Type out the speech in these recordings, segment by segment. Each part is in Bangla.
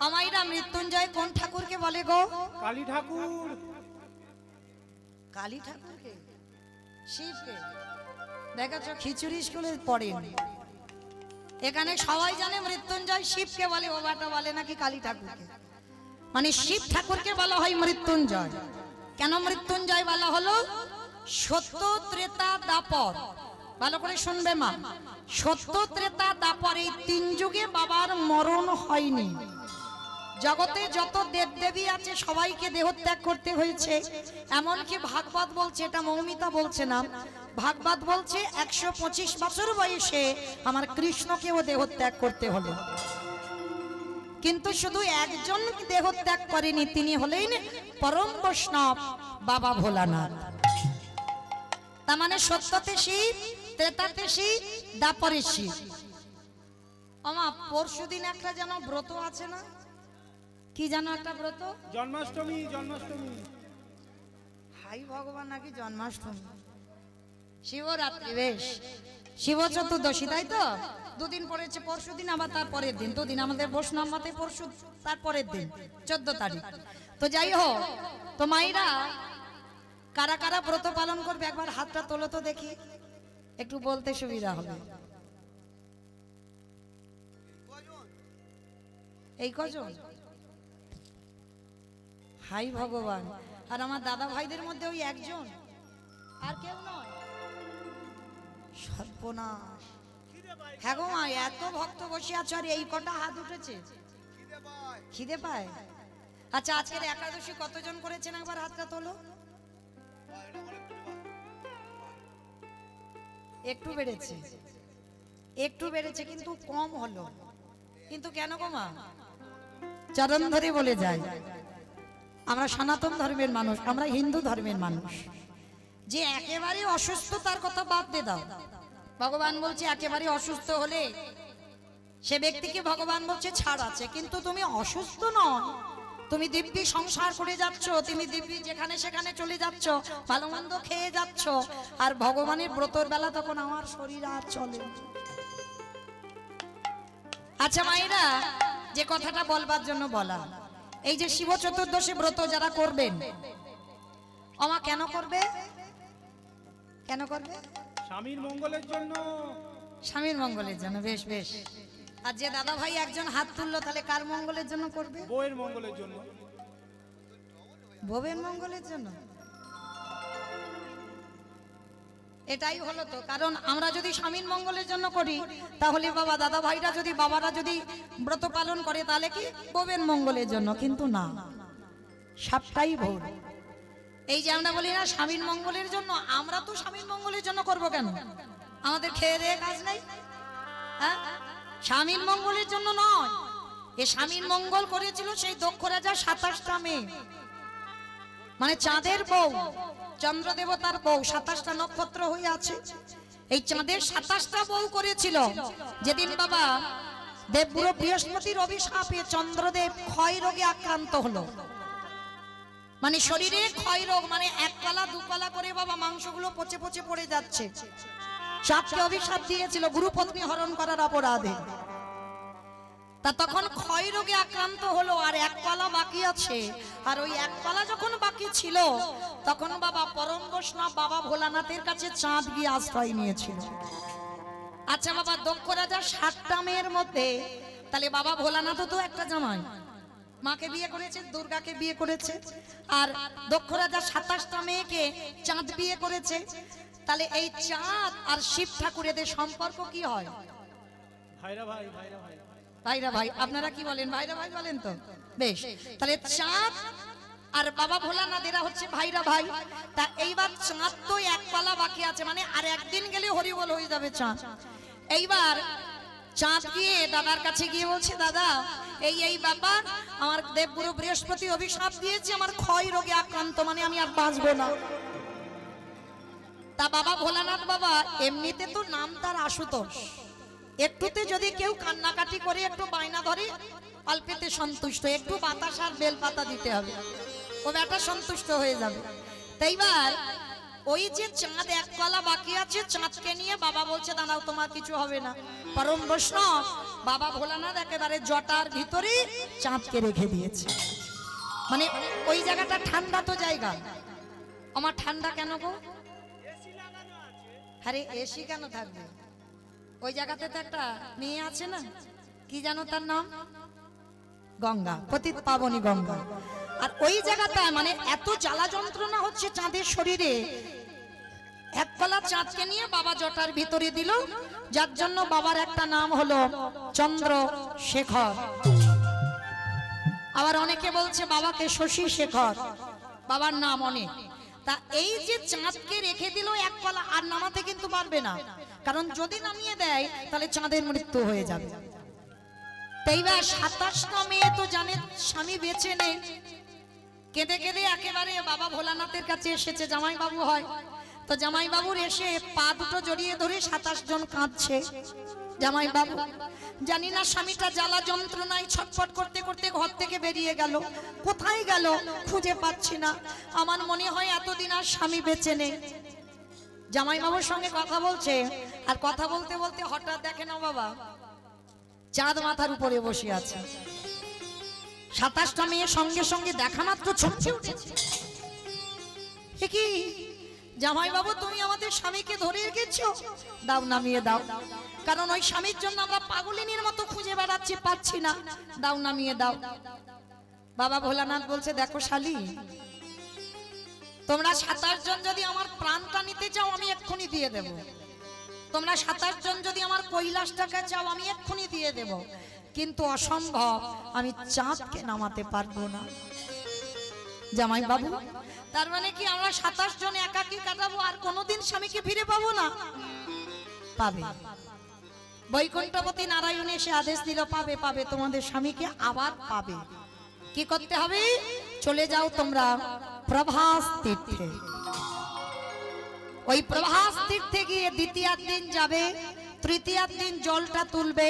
আমাইরা মৃত্যুঞ্জয় কোন ঠাকুরকে বলে গো? কালী ঠাকুর। কালী ঠাকুরকে? শিবকে? দেখাচ্ছ খিচুড়ি স্কুলে পড়েন, এখানে সবাই জানে মৃত্যুঞ্জয় শিবকে বলে, বাবাটা বলে নাকি কালী ঠাকুরকে। মানে শিব ঠাকুরকে বলা হয় মৃত্যুঞ্জয়। কেন মৃত্যুঞ্জয় বলা হলো? সত্য ত্রেতা দাপর, ভালো করে শুনবে মা, সত্য ত্রেতা দাপর এই তিন যুগে বাবার মরণ হয়নি। জগতে যত দেবদেবী আছে সবাইকে দেহত্যাগ করতে হয়েছে, এমনকি ভাগবত বলছে, এটা মৌমিতা বলছে না, ভাগবত বলছে 125 বছর বয়সে আমার কৃষ্ণকেও দেহত্যাগ করতে হলো। কিন্তু শুধু একজন দেহত্যাগ করেনি, তিনি হলেন পরম বৈষ্ণব বাবা ভোলানাথ। তার মানে সত্যতে শিব, ত্রেতাতে শিব, দাপরে শিব। আমা পরশুদিন একটা যেন ব্রত আছে না, কি জানো একটা ব্রত? জন্মাষ্টমী। জন্মাষ্টমী। হাই ভগবান, নাকি জন্মাষ্টমী? শিবরাত্রি, বেশ, শিব চতুর্দশী, তাই তো? দুদিন পড়েছে, পরশুদিন আবার তার পরের দিন, দুদিন আমাদের বৈষ্ণব মতে পরশু তার পরের দিন 14 তারিখ। তো যাই হোক, তো মাইরা কারা কারা ব্রত পালন করবে একবার হাতটা তোলো তো দেখি, একটু বলতে সুবিধা হবে। এই কজন? হাই ভগবান। আর আমার দাদা ভাইদের মধ্যে ওই একজন, আর কেউ নয়? সর্বনাশ। হ্যাঁ গো মা, এত ভক্ত বসে আছো আর এই কটা হাত উঠেছে, খিদে পায়? আচ্ছা, আজকের একাদশী কতজন করেছেন একবার হাতটা তোলো। একটু বেড়েছে, একটু বেড়েছে, কিন্তু কম হলো। কিন্তু কেন গো মা? চরণ ধরে বলে যায়, আমরা সনাতন ধর্মের মানুষ, আমরা হিন্দু ধর্মের মানুষ, যে একেবারে অসুস্থ তার কথা বাদ দিয়ে দাও। ভগবান বলছে একেবারে অসুস্থ হলে সে ব্যক্তিকে ভগবান বলছে ছাড় আছে, কিন্তু তুমি অসুস্থ নও, তুমি দিব্যি সংসার করে যাচ্ছ, তুমি দিব্যি যেখানে সেখানে চলে যাচ্ছ, ভালো মন্দ খেয়ে যাচ্ছ, আর ভগবানের ব্রতর বেলা তখন আমার শরীর আর চলে। আচ্ছা মায়েরা, যে কথাটা বলবার জন্য বলা, এই যে শিব চতুর্দশী ব্রত যারা করবেন, আমা কেন করবে? কেন করবে? স্বামীর মঙ্গলের জন্য। স্বামীর মঙ্গলের জন্য, বেশ বেশ। আর যে দাদা ভাই একজন হাত তুললো, তাহলে কার মঙ্গলের জন্য করবে? বউয়ের মঙ্গলের জন্য। বউয়ের মঙ্গলের জন্য। এটাই হলো তো, কারণ আমরা যদি স্বামীর মঙ্গলের জন্য করি, তাহলে বাবা দাদা ভাইরা যদি, বাবারা যদি ব্রত পালন করে, তাহলে কি বউয়ের মঙ্গলের জন্য? কিন্তু না, সবটাই ভুল। এই যে আমরা বলি না স্বামীর মঙ্গলের জন্য, আমরা তো স্বামীর মঙ্গলের জন্য করব কেন? আমাদের খেয়ে দেয়ে কাজ নাই? হ্যাঁ, স্বামীর মঙ্গলের জন্য নয়। এ স্বামীর মঙ্গল করেছিল সেই দক্ষ রাজা 27টা মেয়ে, মানে চাঁদের বউ, চন্দ্র দেবতার বউ, 27টা নক্ষত্র হয়ে আছে, এই চাঁদের 27টা বউ করেছিল। যেদিন বাবা দেবগুরু বৃহস্পতির অভিশাপে চন্দ্রদেব ক্ষয় রোগে আক্রান্ত হলো, মানে শরীরে ক্ষয় রোগ, মানে এক পালা দু পালা করে বাবা মাংসগুলো পচে পচে পড়ে যাচ্ছে। চাঁদকে অভিশাপ দিয়েছিল গুরুপত্নী হরণ করার অপরাধে। তা তখন ক্ষয় রোগে আক্রান্ত হলো, আর এক পালা বাকি আছে, আর ওই এক পালা যখন বাকি ছিল, তখন বাবা পরম বৈষ্ণব বাবা ভোলানাথের কাছে চাঁদ গিয়ে আশ্রয় নিয়েছিল। আচ্ছা বাবা, দক্ষ রাজা 7টা মেয়ের মধ্যে, তাহলে বাবা ভোলানাথও তো একটা জামাই, মাকে বিয়ে করেছে, দুর্গাকে বিয়ে করেছে, আর দক্ষ রাজা 27টা মেয়েকে চাঁদ বিয়ে করেছে। তাহলে এই চাঁদ আর শিব ঠাকুর এদের সম্পর্ক কি হয়? ভাইরা ভাই, ভাইরা ভাই। ভাইরা ভাই, আপনারা কি বলেন? ভাইরা ভাই বলেন তো? বেশ, তাহলে চাঁদ আর বাবা ভোলানাথ এরা হচ্ছে ভাইরা ভাই। তা এইবার চাঁদ তো এক পালা বাকি আছে, মানে আর একদিন গেলে হরিবল হয়ে যাবে চাঁদ। এইবার চাঁদ গিয়ে দাদার কাছে গিয়ে বলছে, দাদা এই ব্যাপার, আমার দেবগুরু বৃহস্পতি অভিশাপ দিয়েছে, আমার ক্ষয় রোগে আক্রান্ত, মানে আমি আর বাঁচবো না। তা বাবা ভোলানাথ বাবা, এমনিতে তো নাম তার আশুতোষ, একটুতে যদি কেউ কান্নাকাটি করে একটু বায়না ধরে, অল্পেতে সন্তুষ্ট, একটু বাতাস আর বেলপাতা দিতে হবে, ও বেটা সন্তুষ্ট হয়ে যাবে। তাইবার ওই যে চাঁদ এক কলা বাকি আছে, চাঁদকে নিয়ে বাবা বলছে দাঁড়াও তোমার কিছু হবে না। পরম বৈষ্ণব বাবা ভোলানাথ একেবারে জটার ভিতরে চাঁদকে রেখে দিয়েছে। মানে ওই জায়গাটা ঠান্ডা তো জায়গা। আমার ঠান্ডা কেন গো? আরে এসি কেন থাকবে? ওই জায়গাতে তো একটা মেয়ে আছে না, কি জানো তার নাম? গঙ্গা, পতিত পাবনী গঙ্গা। আর ওই জায়গাটা মানে এত জ্বালা যন্ত্রণা হচ্ছে চাঁদের শরীরে, এক কলা চাঁদকে নিয়ে বাবা জটার ভিতরে দিল, যার জন্য বাবার একটা নাম হলো চন্দ্রশেখর। আবার অনেকে বলছে বাবাকে শশী শেখর, বাবার নাম অনেক। তা এই যে চাঁদকে রেখে দিল এক কলা, আর নামাতে কিন্তু পারবে না, কারণ যদি নামিয়ে দেয় তাহলে চাঁদের মৃত্যু হয়ে যাবে। এইবার 27টা মেয়ে তো জানে স্বামী বেঁচে নেই, কেঁদে কেঁদে একেবারে বাবা ভোলানাথের কাছে এসেছে, জামাই বাবু হয় তো জামাই বাবুর এসে পা দুটো জড়িয়ে ধরে 27 জন কাঁদছে। জামাই বাবু জানি না স্বামীটা জ্বালা যন্ত্রণায় ছটফট করতে করতে ঘর থেকে বেরিয়ে গেল, কোথায় গেল খুঁজে পাচ্ছি না, আমার মনে হয় এতদিন আর স্বামী বেঁচে নেই। জামাই বাবুর সঙ্গে কথা বলছে, আর কথা বলতে বলতে হঠাৎ দেখে না বাবা চাঁদ মাথার উপরে বসে আছে। 27টা মেয়ে সঙ্গে সঙ্গে দেখা মাত্র ছুটছে উঠেছে। কি জামাই বাবু তুমি আমাদের স্বামীকে ধরে রেখেছো, দাও নামিয়ে দাও, কারণ ওই স্বামীর জন্য আমরা পাগলিনীর মতো খুঁজে বেড়াচ্ছি, পাচ্ছি না, দাও নামিয়ে দাও। বাবা ভোলানাথ বলছে দেখো শালি, তোমরা 27 জন যদি আমার প্রাণটা নিতে চাও আমি এক্ষুনি দিয়ে দেব, তোমরা 27 জন যদি আমার কৈলাসটাকে চাও আমি এক্ষুনি দিয়ে দেব, কিন্তু অসম্ভব, আমি চাঁদকে নামাতে পারবো না। জামাই বাবু তার মানে কি আমরা 27 জন একাকী কাটাবো, আর কোনোদিন স্বামীকে ফিরে পাবো না? পাবে, বৈকুণ্ঠপতি নারায়ণ এসে আদেশ দিল পাবে, পাবে, তোমাদের স্বামীকে আবার পাবে। কি করতে হবে? চলে যাও তোমরা প্রভাস তীর্থে। ওই প্রভাস তীর্থে গিয়ে দ্বিতীয় দিন যাবে, তৃতীয় দিন জলটা তুলবে,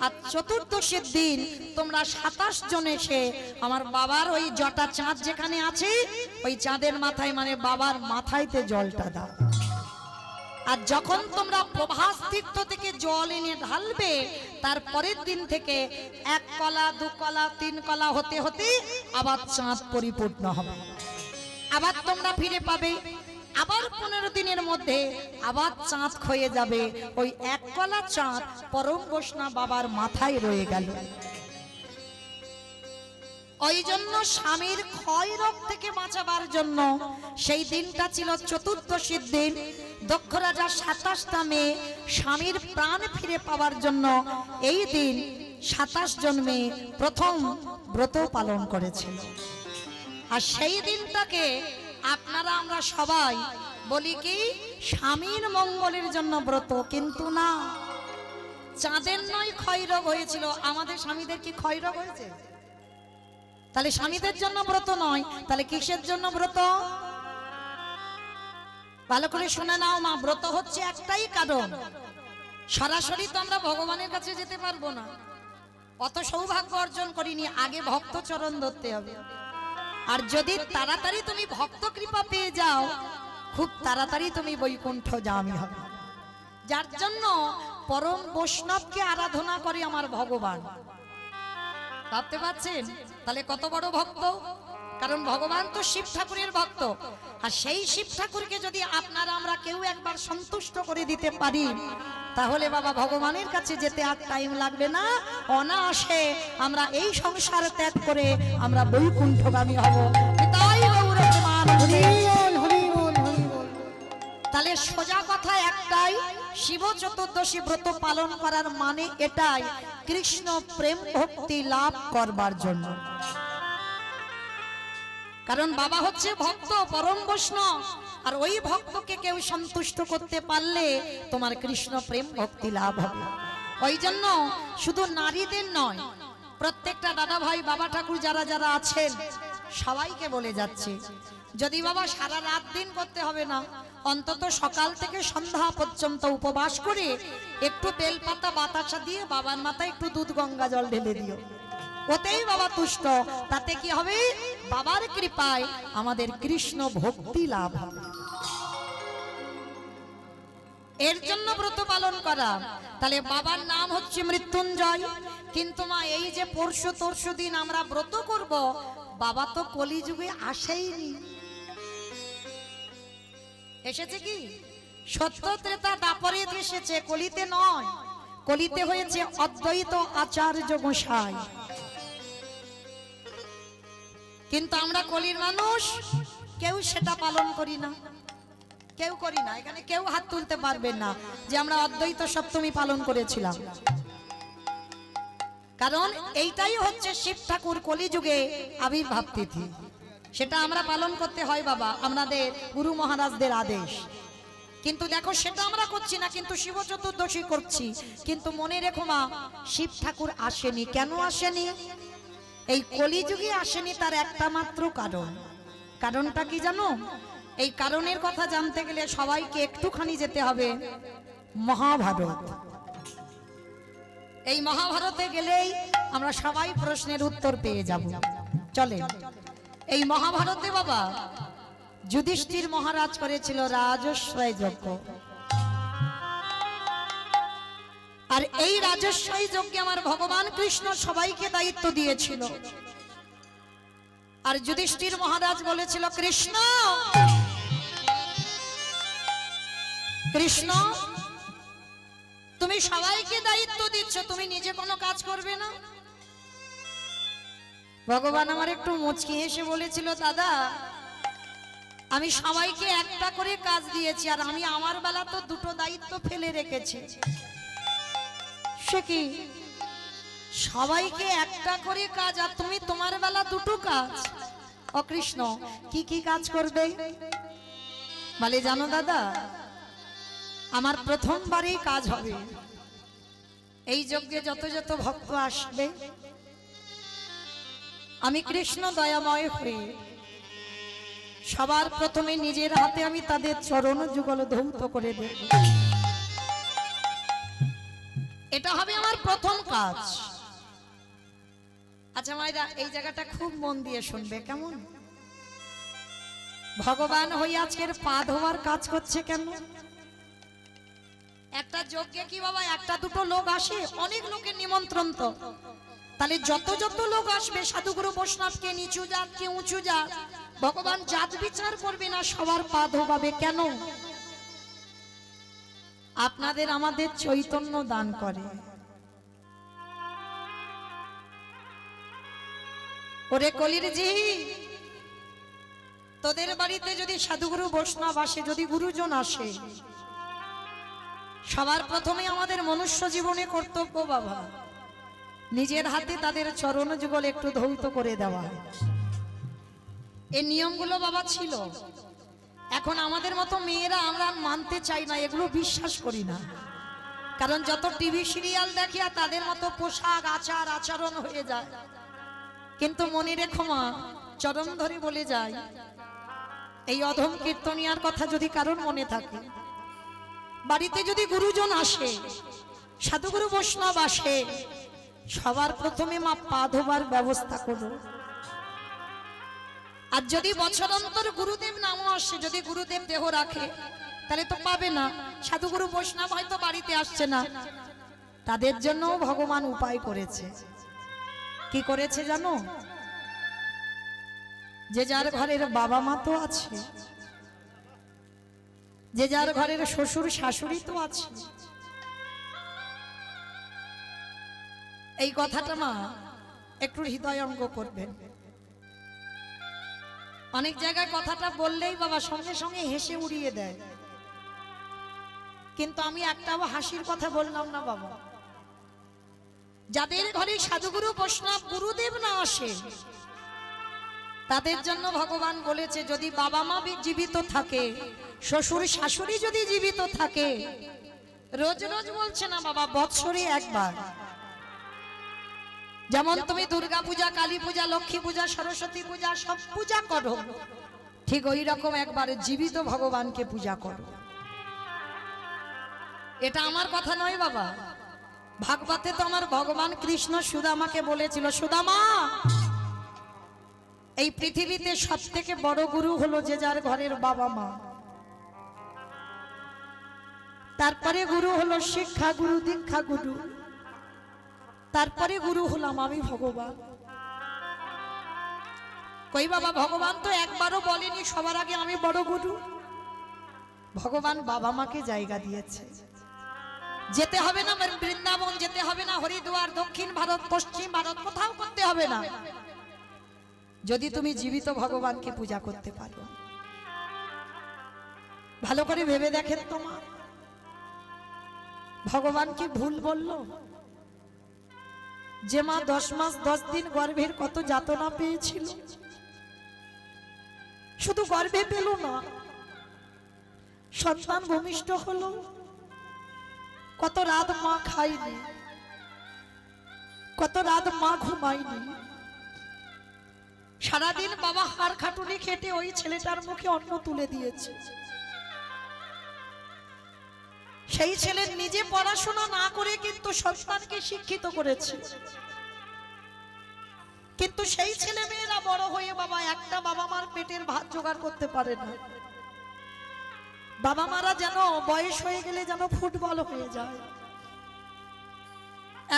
আর চতুর্দশীর দিন তোমরা 27 জন এসে আমার বাবার ওই জটা চাঁদ যেখানে আছে ওই চাঁদের মাথায় মানে বাবার মাথায়তে জলটা দাও। আর যখন তোমরা প্রভাস তীর্থ থেকে জল এনে ঢালবে, তার পরের দিন থেকে 1 কলা 2 কলা 3 কলা হতে হতে আবার চাঁদ পরিপূর্ণ হবে, আবার তোমরা ফিরে পাবে। আবার 15 দিনের মধ্যে আবার চাঁদ ক্ষয়ে যাবে, ওই 1 কলা চাঁদ পরম বৈষ্ণব বাবার মাথায় রয়ে গেল। ওই জন্য স্বামীর ক্ষয় রোগ থেকে বাঁচাবার জন্য সেই দিনটা ছিল চতুর্দশীর দিন। দক্ষ রাজার 27টা মেয়ে স্বামীর প্রাণ ফিরে পাওয়ার জন্য এই দিন 27 জন মেয়ে প্রথম ব্রত পালন করেছিল। আর সেই দিনটাকে আপনারা আমরা সবাই বলি কি স্বামীর মঙ্গলের জন্য ব্রত, কিন্তু না, চাঁদের নয় ক্ষয় রোগ হয়েছিল, আমাদের স্বামীদের কি ক্ষয় রোগ হয়েছে? তাহলে স্বামীদের জন্য ব্রত নয়, তাহলে কিসের জন্য ব্রত? ভালো করে শুনে নাও মা, ব্রত হচ্ছে একটাই কারণ, সরাসরি তো আমরা ভগবানের কাছে যেতে পারবো না, অত সৌভাগ্য অর্জন করিনি, আগে ভক্ত চরণ ধরতে হবে। আর যদি তাড়াতাড়ি তুমি ভক্ত কৃপা পেয়ে যাও, খুব তাড়াতাড়ি তুমি বৈকুণ্ঠ যাওয়া হবে। যার জন্য পরম বৈষ্ণবকে আরাধনা করে আমার ভগবান। ভাবতে পারছেন তাহলে কত বড় ভক্ত? কারণ ভগবান তো শিব ঠাকুরের ভক্ত, আর সেই শিব ঠাকুরকে যদি আপনারা আমরা কেউ একবার সন্তুষ্ট করে দিতে পারি, তাহলে বাবা ভগবানের কাছে যেতে আর টাইম লাগবে না, অনায়াসে আমরা এই সংসার ত্যাগ করে আমরা বৈকুণ্ঠগামী হব। তাই গৌর প্রেমানন্দে। তাহলে সোজা কথা একটাই, শিব চতুর্দশী ব্রত পালন করার মানে এটাই, কৃষ্ণ প্রেম ভক্তি লাভ করবার জন্য। কারণ বাবা হচ্ছে ভক্ত, পরম বৈষ্ণব, আর ওই ভক্তকে কেউ সন্তুষ্ট করতে পারলে তোমার কৃষ্ণ প্রেম ভক্তি লাভ হবে। ওই জন্য শুধু নারীদের নয়, প্রত্যেকটা দাদা ভাই বাবা ঠাকুর যারা যারা আছেন সবাইকে বলে যাচ্ছে, যদি বাবা সারা রাত দিন করতে হবে না, অন্তত সকাল থেকে সন্ধ্যা পর্যন্ত উপবাস করে একটু বেলপাতা বাতাসা দিয়ে বাবার মাথায় একটু দুধ গঙ্গা জল ঢেলে দিও, ওতেই বাবা তুষ্ট। তাতে কি হবে? বাবার কৃপায় আমাদের কৃষ্ণ ভক্তি লাভ হবে। এর জন্য ব্রত পালন করা। তাহলে বাবার নাম হচ্ছে মৃত্যুঞ্জয়। কিন্তু মা এই যে পরশু দিন আমরা ব্রত করব, বাবা তো কলিযুগে আসেইনি। এসেছে কি? সত্য ত্রেতা দাপরে এসেছে, কলিতে নয়। কলিতে হয়েছে অদ্বৈত আচার্য গোসাই। কিন্তু আমরা কলির মানুষ, কেউ সেটা পালন করি না, কেউ করি না। এখানে কেউ হাত তুলতে পারবেন না যে আমরা অদ্বৈত সপ্তমী পালন করেছিলাম। কারণ এইটাই হচ্ছে শিব ঠাকুর কলিযুগে আবির্ভাব তিথি, সেটা আমরা পালন করতে হয় বাবা, আমাদের গুরু মহারাজদের আদেশ। কিন্তু দেখো সেটা আমরা করছি না, কিন্তু শিব চতুর্দশী করছি। কিন্তু মনে রেখো মা, শিব ঠাকুর আসেনি। কেন আসেনি? এই কলিযুগে আসেনি, তার একটা মাত্র কারণ। কারণটা কি জানো? এই কারণের কথা জানতে গেলে সবাইকে একটুখানি যেতে হবে মহাভারত। এই মহাভারতে গেলেই আমরা সবাই প্রশ্নের উত্তর পেয়ে যাব। চলে এই মহাভারতে বাবা, যুধিষ্ঠির মহারাজ করেছিল রাজস্বয় যজ্ঞ। আর এই রাজস্বয় যজ্ঞে আমার ভগবান কৃষ্ণ সবাইকে দায়িত্ব দিয়েছিল। আর যুধিষ্ঠির মহারাজ বলেছিল, কৃষ্ণ কৃষ্ণ তুমি সবাইকে দায়িত্ব দিচ্ছ, তুমি নিজে কোনো কাজ করবে না? ভগবান আমার একটু মুচকি হেসে বলেছিল, দাদা আমি সবাইকে একটা করে কাজ দিয়েছি, আর আমি আমার বেলা তো দুটো দায়িত্ব ফেলে রেখেছি। সে কি? সবাইকে একটা করে কাজ, আর তুমি তোমার বেলা দুটো কাজ? ও কৃষ্ণ, কি কি কাজ করবে? বলে, জানো দাদা, আমার প্রথমবারই কাজ হবে, এই যজ্ঞে যত যত ভক্ত আসবে আমি কৃষ্ণ দয়াময় হয়ে সবার প্রথমে নিজের হাতে আমি তাদের চরণ যুগল ধৌত করে দেব। এটা হবে আমার প্রথম কাজ। আচ্ছা মায়েরা, এই জায়গাটা খুব মন দিয়ে শুনবে কেমন? ভগবান হয়ে আজকের পা ধোয়ার কাজ করছে কেন? একটা যজ্ঞে কি বাবা একটা দুটো লোক আসে? অনেক লোকের নিমন্ত্রণ তো। তাহলে যত যত লোক আসবে, সাধুগুরু বৈষ্ণবকে, নিচু জাত কে উঁচু জাত, ভগবান জাত বিচার করবে না, সবার পা ধোবাবে কেন? আপনাদের আমাদের চৈতন্য দান করে। ওরে কলির জি, তোদের বাড়িতে যদি সাধুগুরু বৈষ্ণব আসে, যদি গুরুজন আসে, সবার প্রথমে আমাদের মনুষ্য জীবনে কর্তব্য বাবা নিজের হাতে তাদের চরণ যুগল একটু ধৌত করে দেওয়া। এই নিয়মগুলো বাবা ছিল। এখন আমাদের মতো মেয়েরা আমরা মানতে চাই না, এগুলো বিশ্বাস করি না। কারণ যত টিভি সিরিয়াল দেখি আর তাদের মতো পোশাক আচার আচরণ হয়ে যায়। কিন্তু মনে রেখো মা, চরণ ধরে বলে যায়, এই অধম কীর্তনিয়ার কথা যদি কারোর মনে থাকে, বাড়িতে যদি গুরুজন আসে, সাধুগুরু বৈষ্ণব আসে, সবার প্রথমে মা পা ধোবার ব্যবস্থা করো। আর যদি বছর অন্তর গুরুদেব নামও আসে, যদি গুরুদেব দেহ রাখে, তাহলে তো পাবে না। সাধুগুরু বৈষ্ণব হয়তো বাড়িতে আসছে না, তাদের জন্য ভগবান উপায় করেছে। কি করেছে জানো? যে যার ঘরের বাবা মা তো আছে, যে যার ঘরের শ্বশুর শাশুড়ি তো আছে। এই কথাটা মা একটু হৃদয়ঙ্গ করবেন। অনেক জায়গায় কথাটা বললেই বাবা সঙ্গে সঙ্গে হেসে উড়িয়ে দেয়, কিন্তু আমি একটাও হাসির কথা বললাম না বাবা। যাদের ঘরে সাধুগুরু বৈষ্ণব গুরুদেব না আসে, তাদের জন্য ভগবান বলেছে, যদি বাবা মা জীবিত থাকে, শ্বশুর শাশুড়ি যদি জীবিত থাকে, রোজ রোজ বলছে না বাবা, বৎসরে একবার, যেমন তুমি দুর্গা পূজা, কালী পূজা, লক্ষ্মী পূজা, সরস্বতী পূজা সব পূজা করো, ঠিক ওই রকম একবার জীবিত ভগবানকে পূজা করো। এটা আমার কথা নয় বাবা, ভাগবতে তো আমার ভগবান কৃষ্ণ সুদামাকে বলেছিল, সুদামা এই পৃথিবীতে সব থেকে বড় গুরু হলো যে যার ঘরের বাবা মা। তারপরে গুরু হলো শিক্ষা গুরু, দীক্ষা গুরু, তারপরে গুরু হলাম আমি ভগবান। কই বাবা, ভগবান তো একবারও বলেনি সবার আগে আমি বড় গুরু। ভগবান বাবা মাকে জায়গা দিয়েছে। যেতে হবে না বৃন্দাবন, যেতে হবে না হরিদ্বার, দক্ষিণ ভারত, পশ্চিম ভারত, কোথাও করতে হবে না, যদি তুমি জীবিত ভগবানকে পূজা করতে পারো। ভালো করে ভেবে দেখেন তো মা, ভগবান কি ভুল বলল? যে মা 10 মাস 10 দিন গর্ভের কত যাতনা পেয়েছিল, শুধু গর্ভে পেল না, সন্তান ভূমিষ্ঠ হলো, কত রাত মা খায়নি, কত রাত মা ঘুমায়নি, সারাদিন বাবা হাড় খাটুনি খেটে ওই ছেলেটার মুখে অন্ন তুলে দিয়েছে। সেই ছেলে নিজে পড়াশোনা না করে কিন্তু সন্তানকে শিক্ষিত করেছে, কিন্তু সেই ছেলে মেয়েরা বড় হয়ে বাবা একটা বাবা মার পেটের ভাত জোগাড় করতে পারে না। বাবা মারা যেন বয়স হয়ে গেলে যেন ফুটবল হয়ে যায়,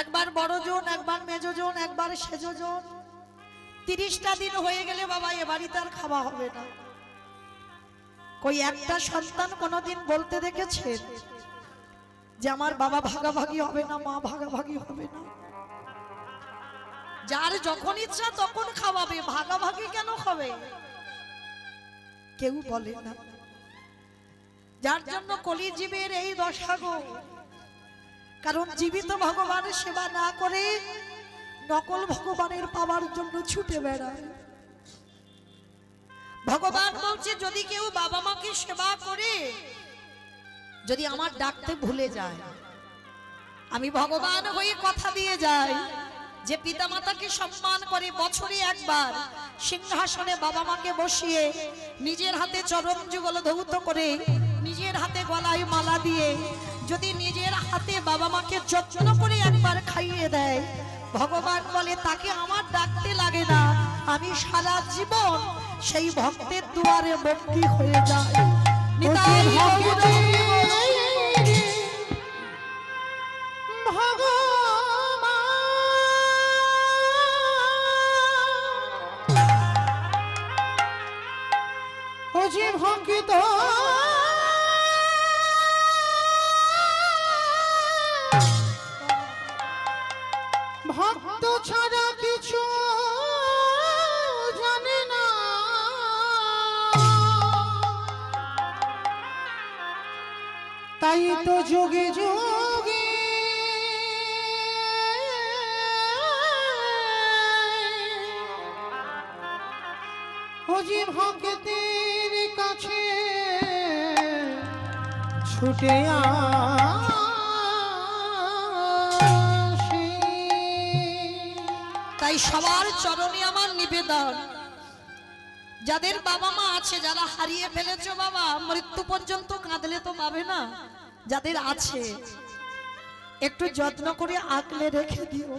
একবার বড় জন, একবার মেজ জন, একবার সেজ জন। 30টা দিন হয়ে গেলে বাবা এ বাড়িতে আর খাওয়া হবে না। কই একটা সন্তান কোনোদিন বলতে দেখেছেন যে আমার বাবা ভাগাভাগি হবে না, মা ভাগাভাগি হবে না? যার যখন ইচ্ছা তখন খাওয়াবে, ভাগাভাগি কেন হবে? কেউ বলে না। যার জন্য কলিজীবের এই দশা গো, কারণ জীবিত ভগবানের সেবা না করে নকল ভগবানের পাওয়ার জন্য ছুটে বেড়ায়। ভগবান বলছে যদি কেউ বাবা মাকে সেবা করে, যদি আমার ডাকতে ভুলে যায়, আমি ভগবান হয়ে কথা দিয়ে যাই যে পিতামাতাকে সম্মান করে বছরে একবার সিংহাসনে বাবা মাকে বসিয়ে নিজের হাতে চরণ যুগল ধৌত করে, নিজের হাতে গলায় মালা দিয়ে যদি নিজের হাতে বাবা মাকে যত্ন করে একবার খাইয়ে দেয়, ভগবান বলে তাকে আমার ডাকতে লাগে না, আমি সারা জীবন সেই ভক্তের দুয়ারে বন্দী হয়ে যায়। নিতাই ভঙ্কিত ভক্ত ছাড়া কিছু জানে না, তাই তো যুগে যুগে ওজি ভক্তের কাছে ছুটে আসে। তাই সবার চরণে আমার নিবেদন, যাদের বাবা মা আছে, যারা হারিয়ে ফেলেছো বাবা, মৃত্যু পর্যন্ত কাঁদলে তো পাবে না। যাদের আছে একটু যত্ন করে আঁকলে রেখে দিও,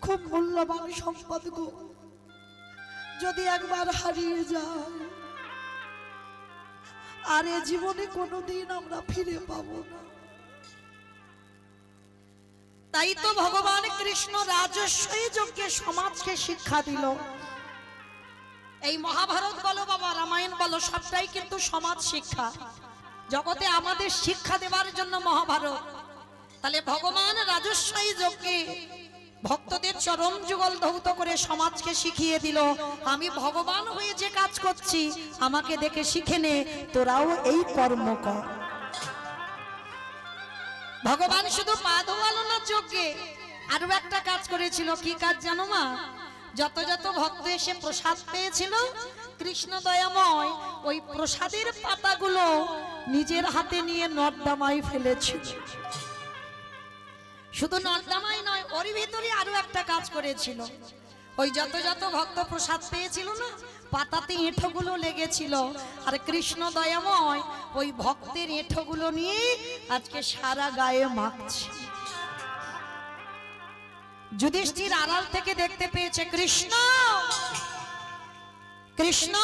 খুব মূল্যবান সম্পদ গো। যদি একবার হারিয়ে যায় আর এ জীবনে কোনোদিন আমরা ফিরে পাবো না। তাই তো ভগবান কৃষ্ণ রাজস্বী যজ্ঞে সমাজকে শিক্ষা দিল। এই মহাভারত বলো বাবা, রামায়ণ বলো, সবটাই কিন্তু সমাজ শিক্ষা। জগতে আমাদের শিক্ষা দেওয়ার জন্য মহাভারত। তাহলে ভগবান রাজস্বী যজ্ঞে ভক্তদের চরণ যুগল ধৌত করে সমাজকে শিখিয়ে দিল, আমি ভগবান হয়ে যে কাজ করছি আমাকে দেখে শিখে নে, তোরাও এই কর্ম কর। ভগবান শুধু পা ধোয়ালো না যজ্ঞে, আরো একটা কাজ করেছিল। কি কাজ জানো মা? যত যত ভক্ত এসে প্রসাদ পেয়েছিল, কৃষ্ণ দয়াময় ওই প্রসাদের পাতাগুলো নিজের হাতে নিয়ে নর্দমায় ফেলেছিল। শুধু নর্দমাই নয়, ওর ভিতরে আরো একটা কাজ করেছিল। ওই যত যত ভক্ত প্রসাদ পেয়েছিল না, পাতাতে এঁঠোগুলো লেগেছিল, আর কৃষ্ণ দয়াময় ওই ভক্তের এঁঠোগুলো নিয়ে আজকে সারা গায়ে মাখছে। যুধিষ্ঠির আড়াল থেকে দেখতে পেয়েছে, কৃষ্ণ কৃষ্ণ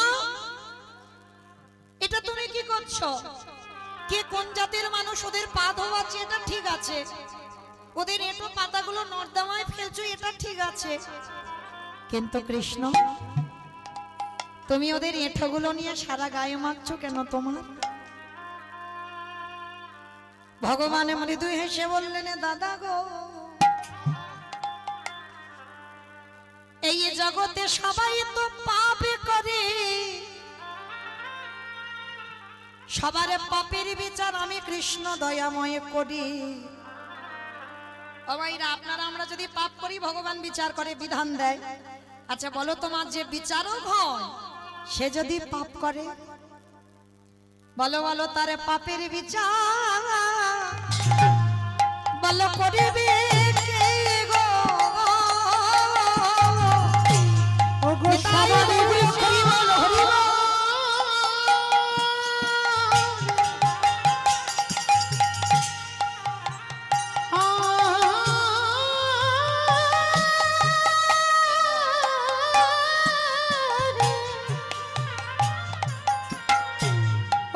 এটা তুমি কি করছো? কে কোন জাতের মানুষ, ওদের পা ধোয়াচ্ছে এটা ঠিক আছে, ওদের এঁটো পাতাগুলো নর্দমায় ফেলছো এটা ঠিক আছে, কিন্তু কৃষ্ণ তুমি ওদের এঁঠোগুলো নিয়ে সারা গায়ে মাখছো কেন? তোমার ভগবান মৃদু হেসে বললেন, দাদা গো, এই জগতে সবাই তো পাপে করে, সবার পাপের বিচার আমি কৃষ্ণ দয়াময় করি। ও ভাইরা, আপনারা আমরা যদি পাপ করি ভগবান বিচার করে, বিধান দেয়। আচ্ছা বলো, তোমার যে বিচারক হয় সে যদি পাপ করে, বলো বলো তার পাপের বিচার বলো করিবে কে গো? ওগো সবারই বিচার হরিবল।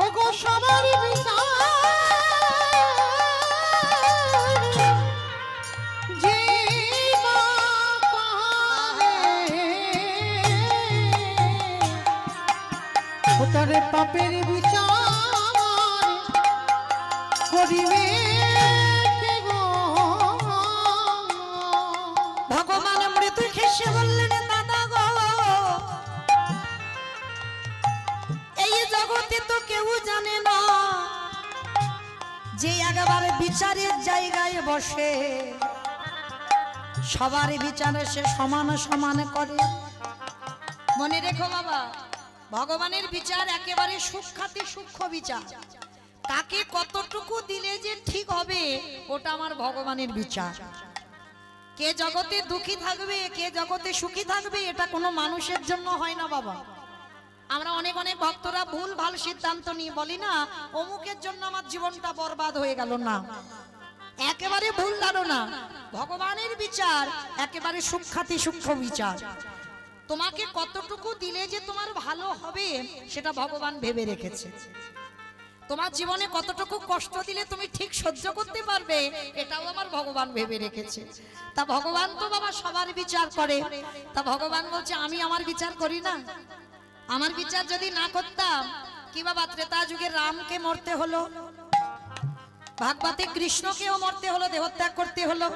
ওগো সবারই বিচার যে মা পাবে, ও তার পাপের বিচার করিবে কে গো? ভগবান মৃদু হেসে বললেন, দাদা গো, এই জগতে তো কেউ জানে না যে একেবারে বিচারের জায়গায় বসে সবার বিচারে সে সমান সমান করে। মনে রেখো বাবা, ভগবানের বিচার একেবারে সূক্ষ্মাতি সূক্ষ্ম বিচার। তাকে কতটুকু দিলে যে ঠিক হবে ওটা আমার ভগবানের বিচার। কে জগতে দুঃখী থাকবে, কে জগতে সুখী থাকবে, এটা কোনো মানুষের জন্য হয় না বাবা। আমরা অনেক অনেক ভক্তরা ভুল ভাল সিদ্ধান্ত নিয়ে বলি না, অমুকের জন্য আমার জীবনটা বরবাদ হয়ে গেল, না, একেবারে ভুল ধারণা। ভগবানের বিচার একেবারে সূক্ষ্মাতি সূক্ষ্ম বিচার। তোমাকে কতটুকু দিলে যে তোমার ভালো হবে সেটা ভগবান ভেবে রেখেছে। তোমার জীবনে কতটুকু কষ্ট দিলে তুমি ঠিক সহ্য করতে পারবে এটাও আমার ভগবান ভেবে রেখেছে। তা ভগবান তো বাবা সবার বিচার করে। তা ভগবান বলছে, আমি আমার বিচার করি না? আমার বিচার যদি না করতাম, কি বাবা ত্রেতা যুগে রামকে মরতে হলো, ভাগবতে কৃষ্ণকেও মরতে হলো, দেহত্যাগ করতে হলো,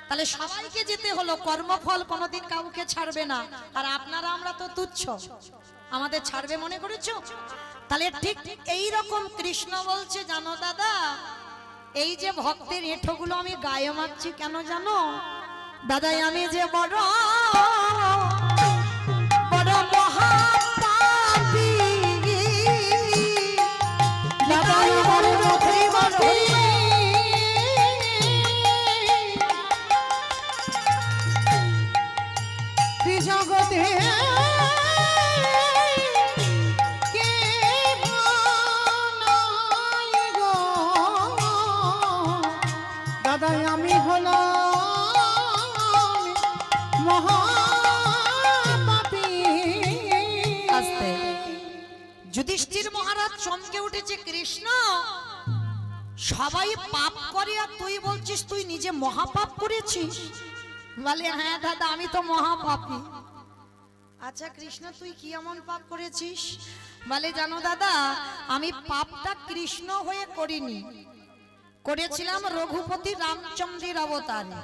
তাহলে সবাইকে যেতে হলো। কর্মফল কোনোদিন কাউকে ছাড়বে না। আর আপনারা আমরা তো তুচ্ছ, আমাদের ছাড়বে মনে করেছো? তাহলে ঠিক এই রকম কৃষ্ণ বলছে, জানো দাদা, এই যে ভক্তের এঁঠোগুলো আমি গায়ে মাখছি কেন জানো? দাদাই আমি যে বড় বড় মহাপাপী, দাদাই বড় মহাপাপী, ত্রিজগতে কে নাই গো? দাদাই আমি হলাম মহাপাপী। আস্তে। যুধিষ্ঠির মহারাজ চমকে উঠেছে, কৃষ্ণ সবাই পাপ করে আর তুই বলছিস তুই নিজে মহাপাপ করেছিস? বলে, হ্যাঁ দাদা আমি তো মহাপাপী। আচ্ছা কৃষ্ণ তুই কি এমন পাপ করেছিস? বলে, জানো দাদা, আমি পাপটা কৃষ্ণ হয়ে করিনি, করেছিলাম রঘুপতি রামচন্দ্রের অবতারে।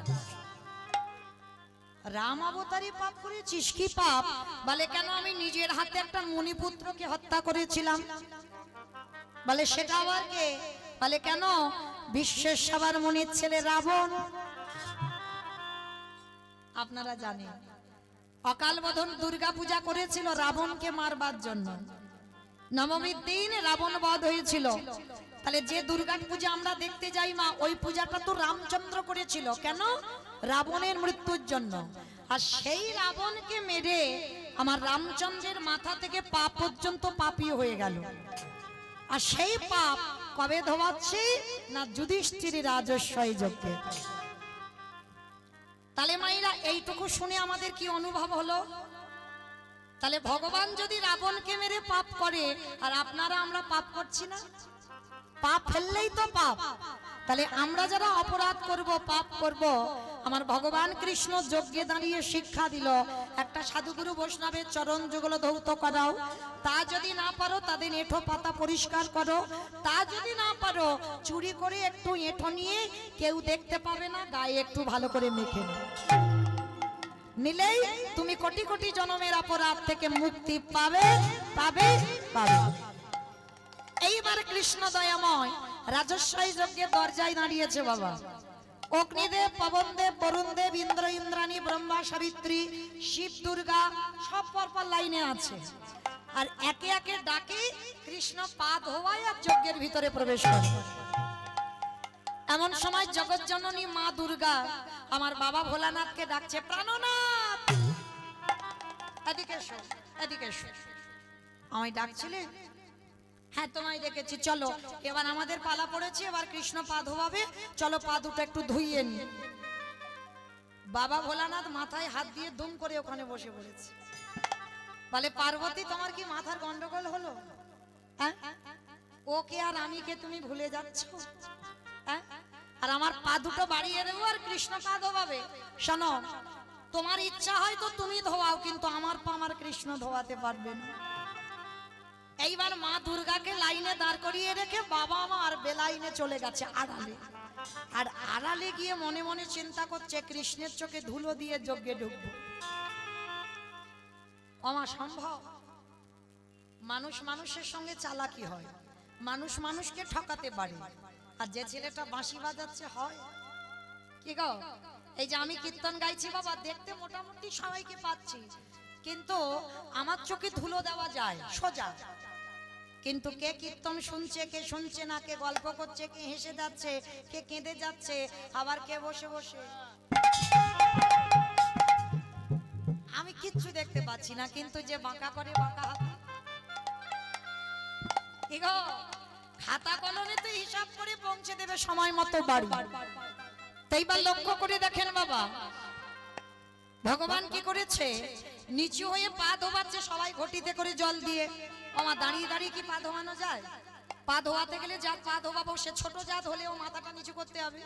রাম অবতারে পাপ করেছিস? কি পাপ? বলে, কেন আমি নিজের হাতে একটা মুনিপুত্রকে হত্যা করেছিলাম। বলে, সেটা আবার কে? বলে, কেন বিশ্বেশ্বর মুনির ছেলে রাবণ। আপনারা জানেন অকাল বোধন দুর্গা পূজা করেছিল রাবণকে মারবার জন্য। নবমীর দিন রাবণ বধ হয়েছিল। তাহলে যে দুর্গা পূজা আমরা দেখতে যাই মা, ওই পূজাটা তো রামচন্দ্র করেছিল। কেন? রাবণের মৃত্যুর জন্য। আর সেই রাবণকে মেরে আমার রামচন্দ্রের মাথা থেকে পা পর্যন্ত পাপী হয়ে গেল। আর সেই পাপ কবে ধোয়াচ্ছে না? যুধিষ্ঠির রাজস্বই যজ্ঞে। তাহলে মাইরা এইটুকু শুনে আমাদের কি অনুভব হলো? তাহলে ভগবান যদি রাবণকে মেরে পাপ করে আর আপনারা আমরা পাপ করছি না, পাপ ফেললেই তো পাপ। তাহলে আমরা যারা অপরাধ করব, পাপ করব, আমার ভগবান কৃষ্ণ যজ্ঞে দাঁড়িয়ে শিক্ষা দিল একটা সাধুগুরু বৈষ্ণবের চরণ যুগল ধৌত করাও। তা যদি না পারো তাদের এঁঠো পাতা পরিষ্কার করো। তা যদি না পারো চুরি করে একটু এঁঠো নিয়ে, কেউ দেখতে পাবে না, গায়ে একটু ভালো করে মেখে নাও। নিলেই তুমি কোটি কোটি জন্মের অপরাধ থেকে মুক্তি পাবে পাবে পাবে। এইবার কৃষ্ণ দয়াময় রাজস্বী যজ্ঞের দরজায় দাঁড়িয়েছে বাবা। অগ্নিদেব, পবনদেব, বরুণদেব, ইন্দ্র, ইন্দ্রাণী, ব্রহ্মা, সাবিত্রী, শিব, দুর্গা সব পরপর লাইনে আছে। আর একে একে ডাকে কৃষ্ণ পা ধোয়ায় আর যজ্ঞের ভিতরে প্রবেশ করে। এমন সময় জগৎজননী মা দুর্গা আমার বাবা ভোলানাথকে ডাকছে, প্রাণনাথ এদিকে এসো, এদিকে এসো। আমায় ডাকছিলে? হ্যাঁ তোমায় ডেকেছি, চলো এবার আমাদের পালা পড়েছে, এবার কৃষ্ণ পা ধোয়াবে, চলো পা দুটো একটু ধুইয়ে নি। বাবা ভোলানাথ মাথায় হাত দিয়ে দুম করে ওখানে বসে পড়েছে। বলে, পার্বতী তোমার কি মাথার গন্ডগোল হলো? হ্যাঁ, ওকে আর আমি কে তুমি ভুলে যাচ্ছ? হ্যাঁ, আর আমার পা দুটো বাড়িয়ে দেবো আর কৃষ্ণ পা ধোয়াবে? শোনো, তোমার ইচ্ছা হয় তো তুমি ধোয়াও, কিন্তু আমার পা আমার কৃষ্ণ ধোয়াতে পারবে না। এইবার মা দুর্গাকে লাইনে দাঁড় করিয়ে রেখে বাবা আমার বেলাইনে চলে গেছে আড়ালে। আর আড়ালে গিয়ে মনে মনে চিন্তা করছে, কৃষ্ণের চোখে ধুলো দিয়ে যজ্ঞে ঢুকবো। আমার সম্ভব? মানুষ মানুষের সঙ্গে চালাকি হয়, মানুষ মানুষকে ঠকাতে পারে। আর যে ছেলেটা বাঁশি বাজাচ্ছে হয় কি গো, এই যে আমি কীর্তন গাইছি বাবা, দেখতে মোটামুটি সবাইকে পাচ্ছি, কিন্তু আমার চোখে ধুলো দেওয়া যায় সোজা। কিন্তু কে কীর্তন শুনছে, কে শুনছে না, কে গল্প করছে, কে হেসে যাচ্ছে, কে কেঁদে যাচ্ছে, আবার কে বসে বসে, আমি কিচ্ছু দেখতে পাচ্ছি না। কিন্তু যে বাঁকা করে বাঁকা ইগো, খাতা কলমে তো হিসাব করে পৌঁছে দেবে সময় মতো বাড়ি। তাইবার লক্ষ্য করে দেখেন বাবা, ভগবান কি করেছে, নিচু হয়ে পা ধোয়াচ্ছে সবাই ঘটিতে করে জল দিয়ে। আমার দাঁড়িয়ে দাঁড়িয়ে কি পা ধোয়ানো যায়? পা ধোয়াতে গেলে যা পা ধোয়াবো সে ছোট জাত হলেও মাথাটা নিচু করতে হবে।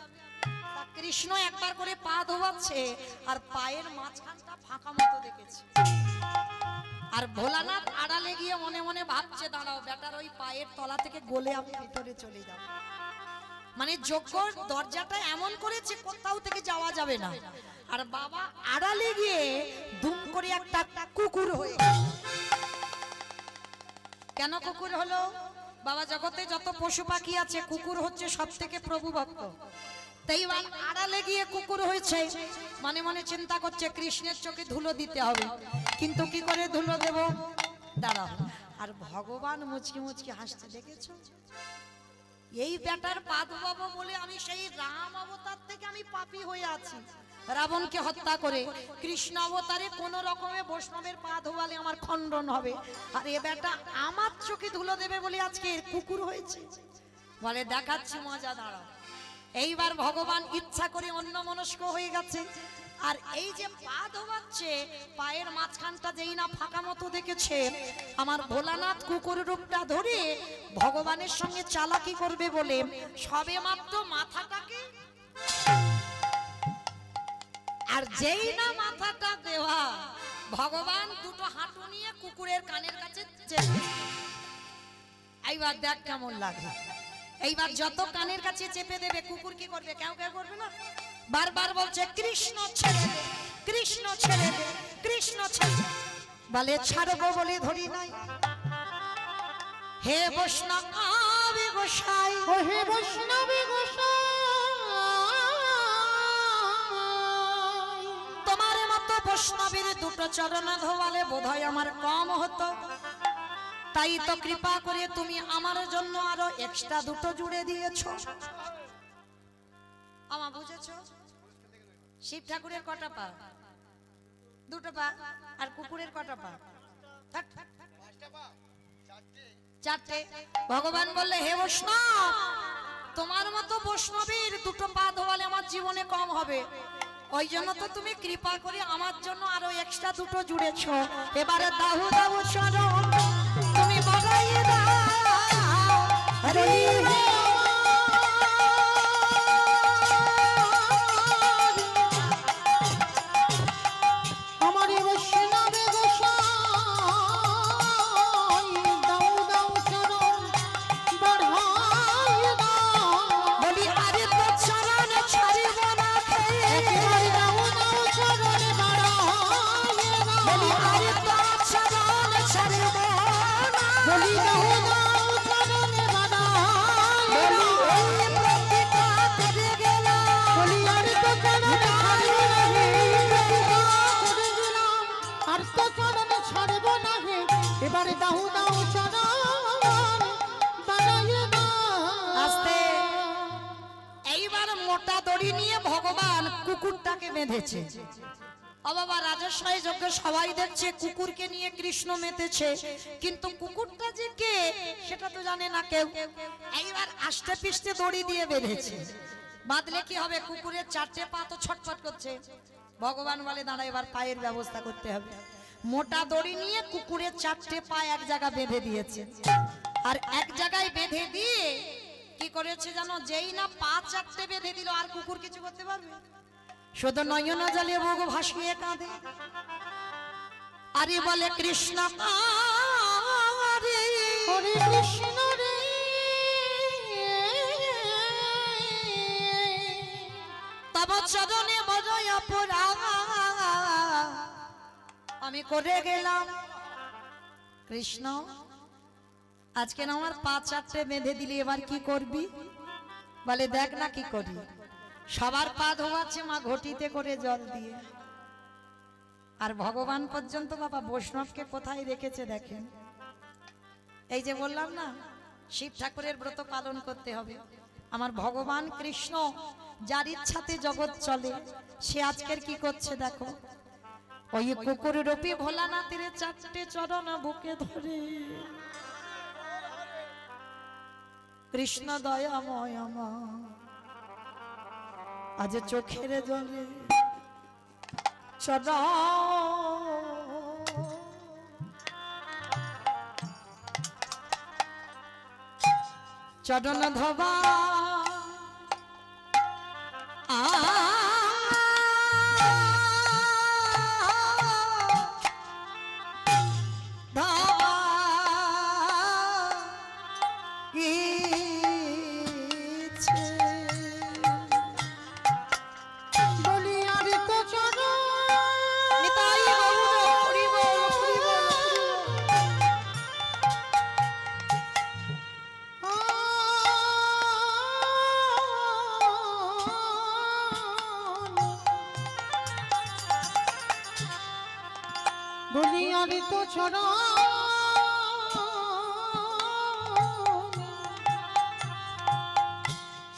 তা কৃষ্ণ একবার করে পা ধোয়াচ্ছে আর পায়ের মাঝখানটা ফাঁকা মতো দেখেছে। আর ভোলানাথ আড়ালে গিয়ে মনে মনে ভাবছে, দাঁড়াও বেটার ওই পায়ের তলা থেকে গলে আমি ভিতরে চলে যাব। মানে যজ্ঞর দরজাটা এমন করেছে কোথাও থেকে যাওয়া যাবে না। আর বাবা আড়ালে গিয়ে দুম করে একটা কুকুর হয়ে। কেন কুকুর হলো? বাবা, জগতে যত পশু পাখি আছে কুকুর হচ্ছে সব থেকে প্রভু ভক্ত। তাই আড়ালে গিয়ে কুকুর হয়েছে, মনে মনে চিন্তা করছে কৃষ্ণের চোখে ধুলো দিতে হবে, কিন্তু কি করে ধুলো দেব? দাঁড়াও। আর ভগবান মুচকি মুচকি হাসতে দেখেছো? এই বেটার পা ধোয়াবো বলে আমি সেই রাম অবতার থেকে আমি পাপী হয়ে আছি, রাবণকে হত্যা করে। কৃষ্ণ অবতারে কোন রকমে বৈষ্ণবের পা ধোয়ালে আমার খণ্ডন হবে, আর এ বেটা আমার চোখে ধুলো দেবে বলে আজকে কুকুর হয়েছে। বলে, দেখাচ্ছি মজা, দাঁড়াও। এইবার ভগবান ইচ্ছা করে অন্যমনস্ক হয়ে গেছে। আর এই যে পা ধোয়াচ্ছে, পায়ের মাঝখানটা যেই না ফাঁকা মতো দেখেছে, আমার ভোলানাথ কুকুর রূপটা ধরে ভগবানের সঙ্গে চালাকি করবে বলে সবে মাত্র মাথাটাকে, আর যেই না মাথাটা দেওয়া, ভগবান দুটো হাঁটু নিয়ে কুকুরের কানের কাছে চেপে। এইবার দেখ কেমন লাগে। এইবার যত কানের কাছে চেপে দেবে, কুকুর কি করবে? কেউ কেউ করবে না, বারবার বলছে কৃষ্ণ ছেড়ে দে, কৃষ্ণ ছেড়ে দে, কৃষ্ণ ছেড়ে দে। বলে, ছাড়বো বলে ধরি নাই। হে বৈষ্ণবী গোসাই, ও হে বৈষ্ণবী গোসাই, তোমার মতো বৈষ্ণবীর দুটো চরণ ধোয়ালে বোধহয় আমার কম হতো। তাই তো কৃপা করে তুমি আমার জন্য আরো এক্সট্রা দুটো জুড়ে দিয়েছো। আমার বুঝেছো? শিব ঠাকুরের কটা পা? দুটো পা। আর কুকুরের কটা পা? চারটে। ভগবান বললে, হে বৈষ্ণব, তোমার মতো বৈষ্ণবীর দুটো পা ধোয়ালে আমার জীবনে কম হবে, ওই জন্য তো তুমি কৃপা করে আমার জন্য আরো এক্সট্রা দুটো জুড়েছো। এবারে দাহু দাহু চরণ তুমি বগাইয়ে দাও। হরি এবার দাও দাও চরণ বানাইয়ে দাও। আস্তে। এইবার মোটা দড়ি নিয়ে ভগবান কুকুরটাকে বেঁধেছে। ও বাবা, রাজস্বয় যজ্ঞ সবাই দেখছে কুকুরকে নিয়ে কৃষ্ণ মেতেছে, কিন্তু কুকুরটা যে কে সেটা তো জানে না কেউ। এইবার আষ্টে পিষ্টে দড়ি দিয়ে বেঁধেছে। বাঁধলে কি হবে? কুকুরের চারটে পা তো ছটফট করছে। ভগবান বলে দাঁড়া, এবার পায়ের ব্যবস্থা করতে হবে। মোটা দড়ি নিয়ে কুকুরের চারটে পা এক জায়গা বেঁধে দিয়েছে। আর এক জায়গায় বেঁধে দিয়ে কি করেছে জানো? যেই না পা চারটে বেঁধে দিল, আর কুকুর কিছু করতে পারবে? শুধু নয়ন জলে বুক ভাসিয়ে কাঁদে, আরে বলে কৃষ্ণ আরে হরে কৃষ্ণ রে তব চরণে বড় অপরাধ আমি করে গেলাম। কৃষ্ণ, আজকে না আমার পা চারটে বেঁধে দিলি, এবার কি করবি? বলে দেখ না কি করি। সবার পা ধোয়াচ্ছে মা ঘটিতে করে জল দিয়ে। আর ভগবান পর্যন্ত বাবা বৈষ্ণবকে কোথায় রেখেছে দেখেন। এই যে বললাম না, শিব ঠাকুরের ব্রত পালন করতে হবে। আমার ভগবান কৃষ্ণ যার ইচ্ছাতে জগৎ চলে, সে আজকের কি করছে দেখো। ওই কুকুর রূপী ভোলানাথের চারটে চরণ বুকে ধরে কৃষ্ণ দয়াময় আমার আজ চোখের জলে চরণ চরণ ধবা দুনিয়ার তো ছড়া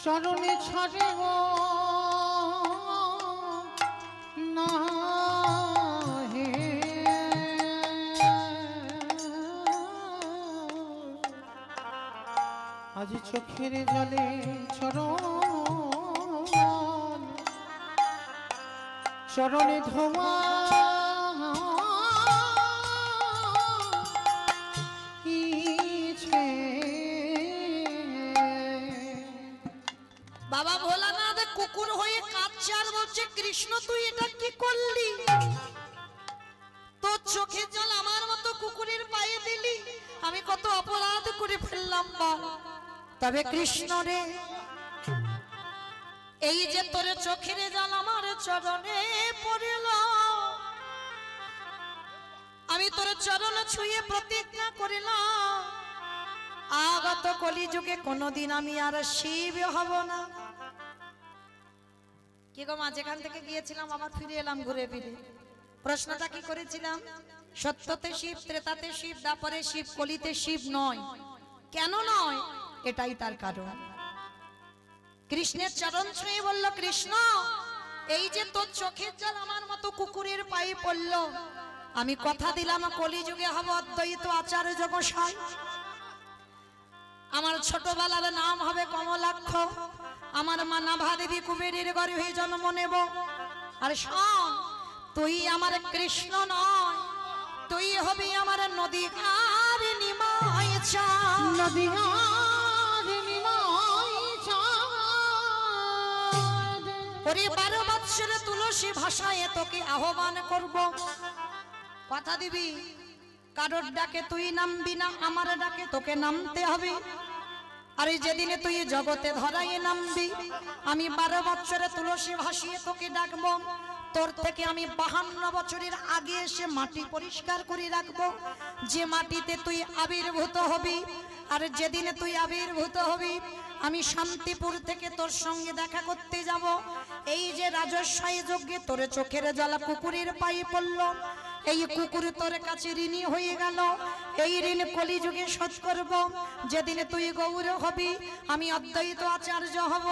চরণে ছাড়ে গো না হে আজ চোখের জলে চরণে ধোয়া বাবা ভোলানাথ কুকুর হয়ে কাঁদছে আর বলছে কৃষ্ণ তুই এটা কি করলি? তোর চোখের জল আমার মতো কুকুরের পায়ে দিলি, আমি কত অপরাধ করে ফেললাম বল। তবে কৃষ্ণ রে, এই যে তোর চোখের জল আমার চরণে পড়ল, আমি তোর চরণ ছুঁয়ে প্রতিজ্ঞা করিলাম আগত কলিযুগে কোনদিন আমি আর শিব হব না। কি গো মা, যেখান থেকে গিয়েছিলাম আবার ফিরে এলাম ঘুরে ফিরে। প্রশ্নটা কি করেছিলাম? সত্যতে শিব, ত্রেতাতে শিব, দ্বাপরে শিব, কলিতে শিব নয়। কেন নয়? এটাই তার কারণ। কৃষ্ণের চরণ ছুঁয়ে বলল কৃষ্ণ, এই যে তোর চোখের জল আমার মতো কুকুরের পায়ে পড়ল, আমি কথা দিলাম কলিযুগে হব অদ্বৈত আচার্য গোসাই। আমার ছোটবেলার নাম হবে কমলাক্ষ, আমার মা নাভা দেবী কুবেরের গর্ভে জন্ম নেব। আর শোন, তুই আমার কৃষ্ণ নয়, তুই হবি আমার নদী আর নিমাই চাঁদ। নদী আর নিমাই চাঁদ। ওরে 12 বৎসরে তুলসী ভাষায় তোকে আহ্বান করব। কথা দিবি, কারোর ডাকে তুই নামবি না, আমার ডাকে তোকে নামতে হবে। আর যেদিনে তুই জগতে ধরাই নামবি, আমি 12 বছরে তুলসী ভাসিয়ে তোকে ডাকবো। তোর থেকে আমি 52 বছরের আগে এসে মাটি পরিষ্কার করে রাখবো, যে মাটিতে তুই আবির্ভূত হবি। আর যেদিনে তুই আবির্ভূত হবি, আমি শান্তিপুর থেকে তোর সঙ্গে দেখা করতে যাব। এই যে রাজস্বয় যজ্ঞে তোর চোখের জল কুকুরের পায়ে পড়ল, এই কুকুর তোর কাছে ঋণী হয়ে গেল, এই ঋণ কলিযুগে শোধ করব। যেদিন তুই গৌর হবি, আমি অদ্বৈত আচার্য হব,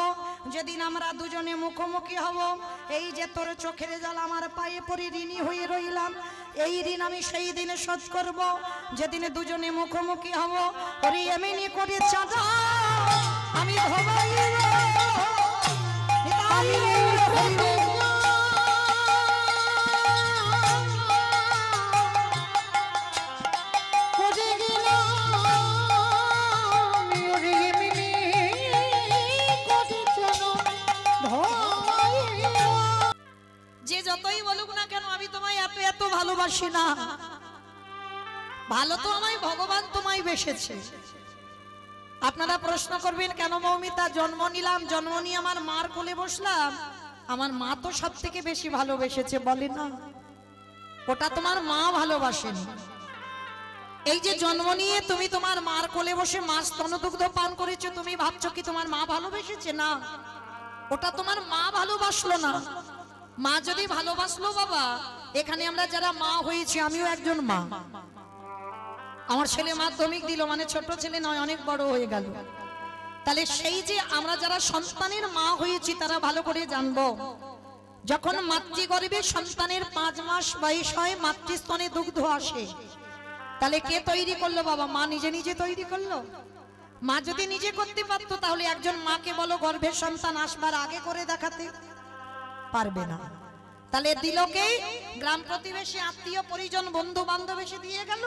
যেদিন আমরা দুজনে মুখোমুখি হব, এই যে তোর চোখের জল আমার পায়ে পড়ে ঋণী হয়ে রইলাম, এই ঋণ আমি সেই দিনে শোধ করব যেদিন দুজনে মুখোমুখি হব। ওরে এমনি করে চাঁদা আমি ভবাইব, আমি করে যে যতই বলুক না কেন আমি তোমায় এত এত ভালোবাসি না। ভালো তো আমায় ভগবান তোমায় বেসেছে। আপনারা প্রশ্ন করবেন কেন মৌমিতা জন্ম নিলাম, জন্ম নিয়ে আমার মার কোলে বসলাম, আমার মা তো সব থেকে বেশি ভালোবেসেছে বলে না? ওটা তোমার মা ভালোবাসেনি। এই যে জন্ম নিয়ে তুমি তোমার মার কোলে বসে মাছ স্তনদুগ্ধ পান করেছো, তুমি ভাবছো কি তোমার মা ভালোবেসেছে? না, ওটা তোমার মা ভালোবাসলো না। মা যদি ভালোবাসলো বাবা, এখানে আমরা যারা মা হয়েছি, আমিও একজন মা। আমার ছেলে মাধ্যমিক দিল, মানে ছোট ছেলে নয়, অনেক বড় হয়ে গেল। তাহলে সেই যে আমরা যারা সন্তানের মা হয়েছি তারা ভালো করে জানবো, যখন মাতৃগর্ভে সন্তানের 5 মাস বয়স হয়, মাতৃস্তনে দুগ্ধ আসে, তাহলে কে তৈরি করলো বাবা? মা নিজে নিজে তৈরি করলো? মা যদি নিজে করতে পারতো তাহলে একজন মাকে বলো গর্ভের সন্তান আসবার আগে করে দেখাতে পারবে না। তাহলে দিলকে গ্রাম প্রতিবেশী আত্মীয় পরিজন বন্ধু বান্ধব এসে দিয়ে গেল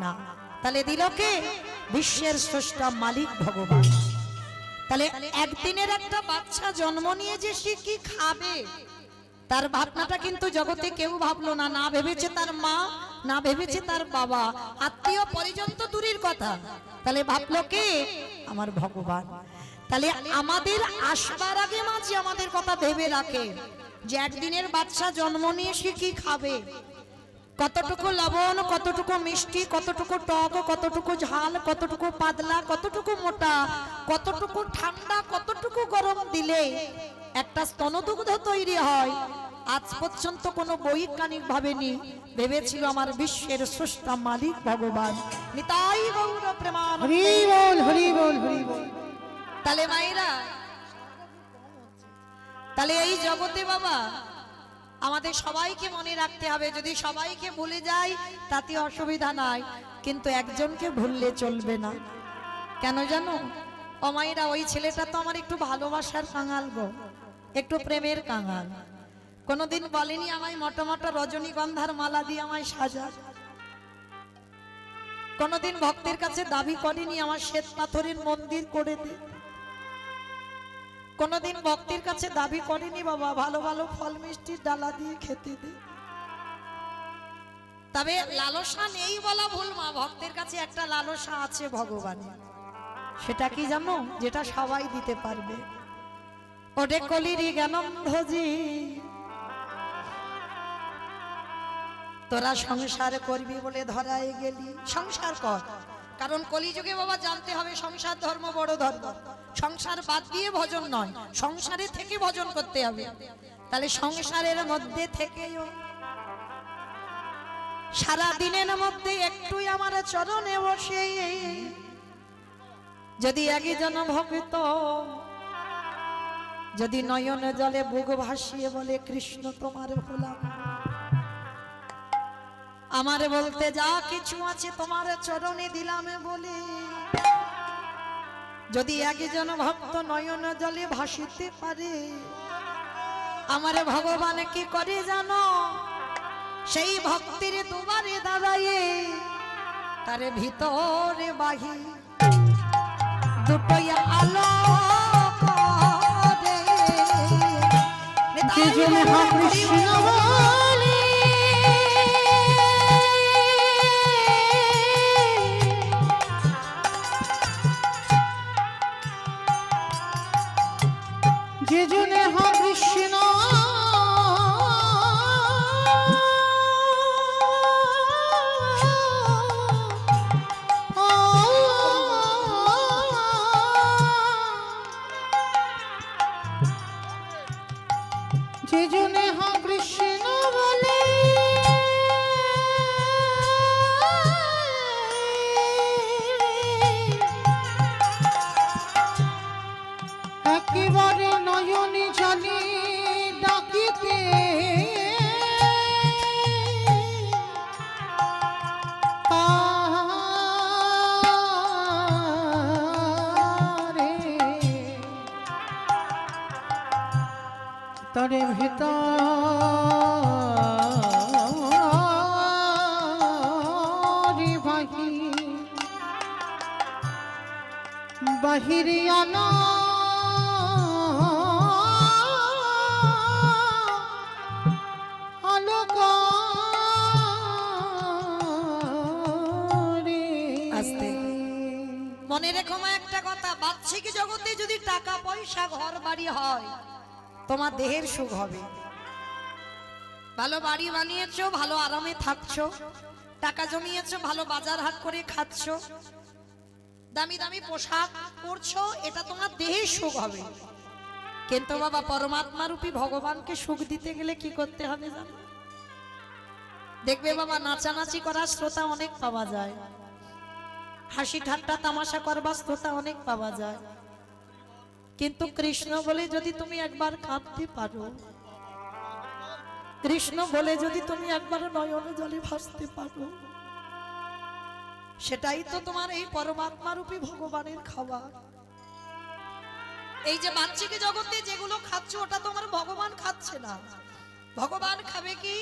না, তাহলে দিলকে বিশ্বের স্রষ্টা মালিক ভগবান। তাহলে একদিনের একটা বাচ্চা জন্ম নিয়ে যে সে কি খাবে তার ভাবনাটা কিন্তু জগতে কেউ ভাবলো না। না ভেবেছে তার মা, না ভেবেছে তার বাবা, আত্মীয় পরিজন তো দূরের কথা, তাহলে ভাবলো কে? আমার ভগবান। তাহলে আমাদের আসবার আগে মা যে আমাদের কথা ভেবে রাখে যে একদিনের বাচ্চা জন্ম নিয়ে সে কি খাবে, কতটুকু লবণ, কতটুকু মিষ্টি, কতটুকু টক, কতটুকু ঝাল, কতটুকু পাতলা, কতটুকু মোটা, কতটুকু ঠান্ডা, কতটুকু গরম দিলে একটা স্তনদুগ্ধ তৈরি হয়, আজ পর্যন্ত কোনো বৈজ্ঞানিক ভাবেনি। ভেবেছিল আমার বিশ্বের স্রষ্টা মালিক ভগবান। নিতাই গৌর প্রেমান। হরি বল, হরি বল, হরি বল। তাহলে মায়েরা, তাহলে এই জগতে বাবা আমাদের সবাইকে মনে রাখতে হবে। যদি সবাইকে ভুলে যাই তাতে অসুবিধা নাই, কিন্তু একজনকে ভুললে চলবে না। কেন জানো ও মায়েরা? ওই ছেলেটা তো আমার একটু ভালোবাসার কাঙাল গো, একটু প্রেমের কাঙাল। কোনোদিন বলেনি আমায় মোটা মোটা রজনীগন্ধার মালা দিয়ে আমায় সাজা, কোনোদিন ভক্তের কাছে দাবি করেনি আমার শ্বেত পাথরের মন্দির করে দে, কোনোদিন ভক্তের কাছে দাবি করেনি বাবা ভালো ভালো ফল মিষ্টির ডালা দিয়ে খেতে দে। তবে লালসা নেই বলা ভুল মা, ভক্তের কাছে একটা লালসা আছে ভগবানের। সেটা কি জানো? যেটা সবাই দিতে পারবে। ওরে কলিরি জ্ঞানন্ধজি, তোরা সংসার করবি বলে ধরায় গেলি, সংসার কর। কারণ কলিযুগে বাবা জানতে হবে সংসার ধর্ম বড় ধর্ম। সংসার বাদ দিয়ে ভজন নয়, সংসারে থেকে ভজন করতে হবে। তাহলে সংসারের মধ্যে থেকেও সারা দিনের মধ্যে একটুই আমার চরণে বসে যদি একজন ভক্ত যদি নয়ন জলে বুক ভাসিয়ে বলে কৃষ্ণ তোমার ভোলা, আমারে বলতে যা কিছু আছে তোমার চরণে দিলাম বলে, যদি একজন ভক্ত নয়ন জলে ভাসিতে পারে, আমারে ভগবান কি করে জানো? সেই ভক্তির দুবারে দাঁড়ায়ে তারে ভিতরে বাহি দুটোই আলো করে। যে জন কৃষ্ণ বলে যে জনে কৃষ্ণ যে জনে কৃষ্ণ ভিতরে বাহিরিয়ানা আস্তে। মনে রেখো মা একটা কথা, বাহ্যিক জগতে যদি টাকা পয়সা ঘর বাড়ি হয়, তোমার দেহের সুখ হবে। ভালো বাড়ি বানিয়েছো, ভালো আরামে থাকছো, টাকা জমিয়েছো, ভালো বাজার হাট করে খাচ্ছো, দামি দামি পোশাক পরছো, এটা তোমার দেহের সুখ হবে। কিন্তু বাবা পরমাত্মা রূপী ভগবানকে সুখ দিতে গেলে কি করতে হবে জানো? দেখবে বাবা, নাচানাচি করার শ্রোতা অনেক পাওয়া যায়, হাসি ঠাট্টা তামাশা করবার শ্রোতা অনেক পাওয়া যায়, কিন্তু কৃষ্ণ বলে যদি তুমি একবার কাঁদতে পারো, কৃষ্ণ বলে যদি তুমি একবার নয়ন জলে ভাসতে পারো, সেটাই তো তোমার এই পরমাত্মা রূপী ভগবানের খাবার। এই যে বাহ্যিক জগতে যেগুলো খাচ্ছ, ওটা তোমার ভগবান খাচ্ছে না। ভগবান খাবে কি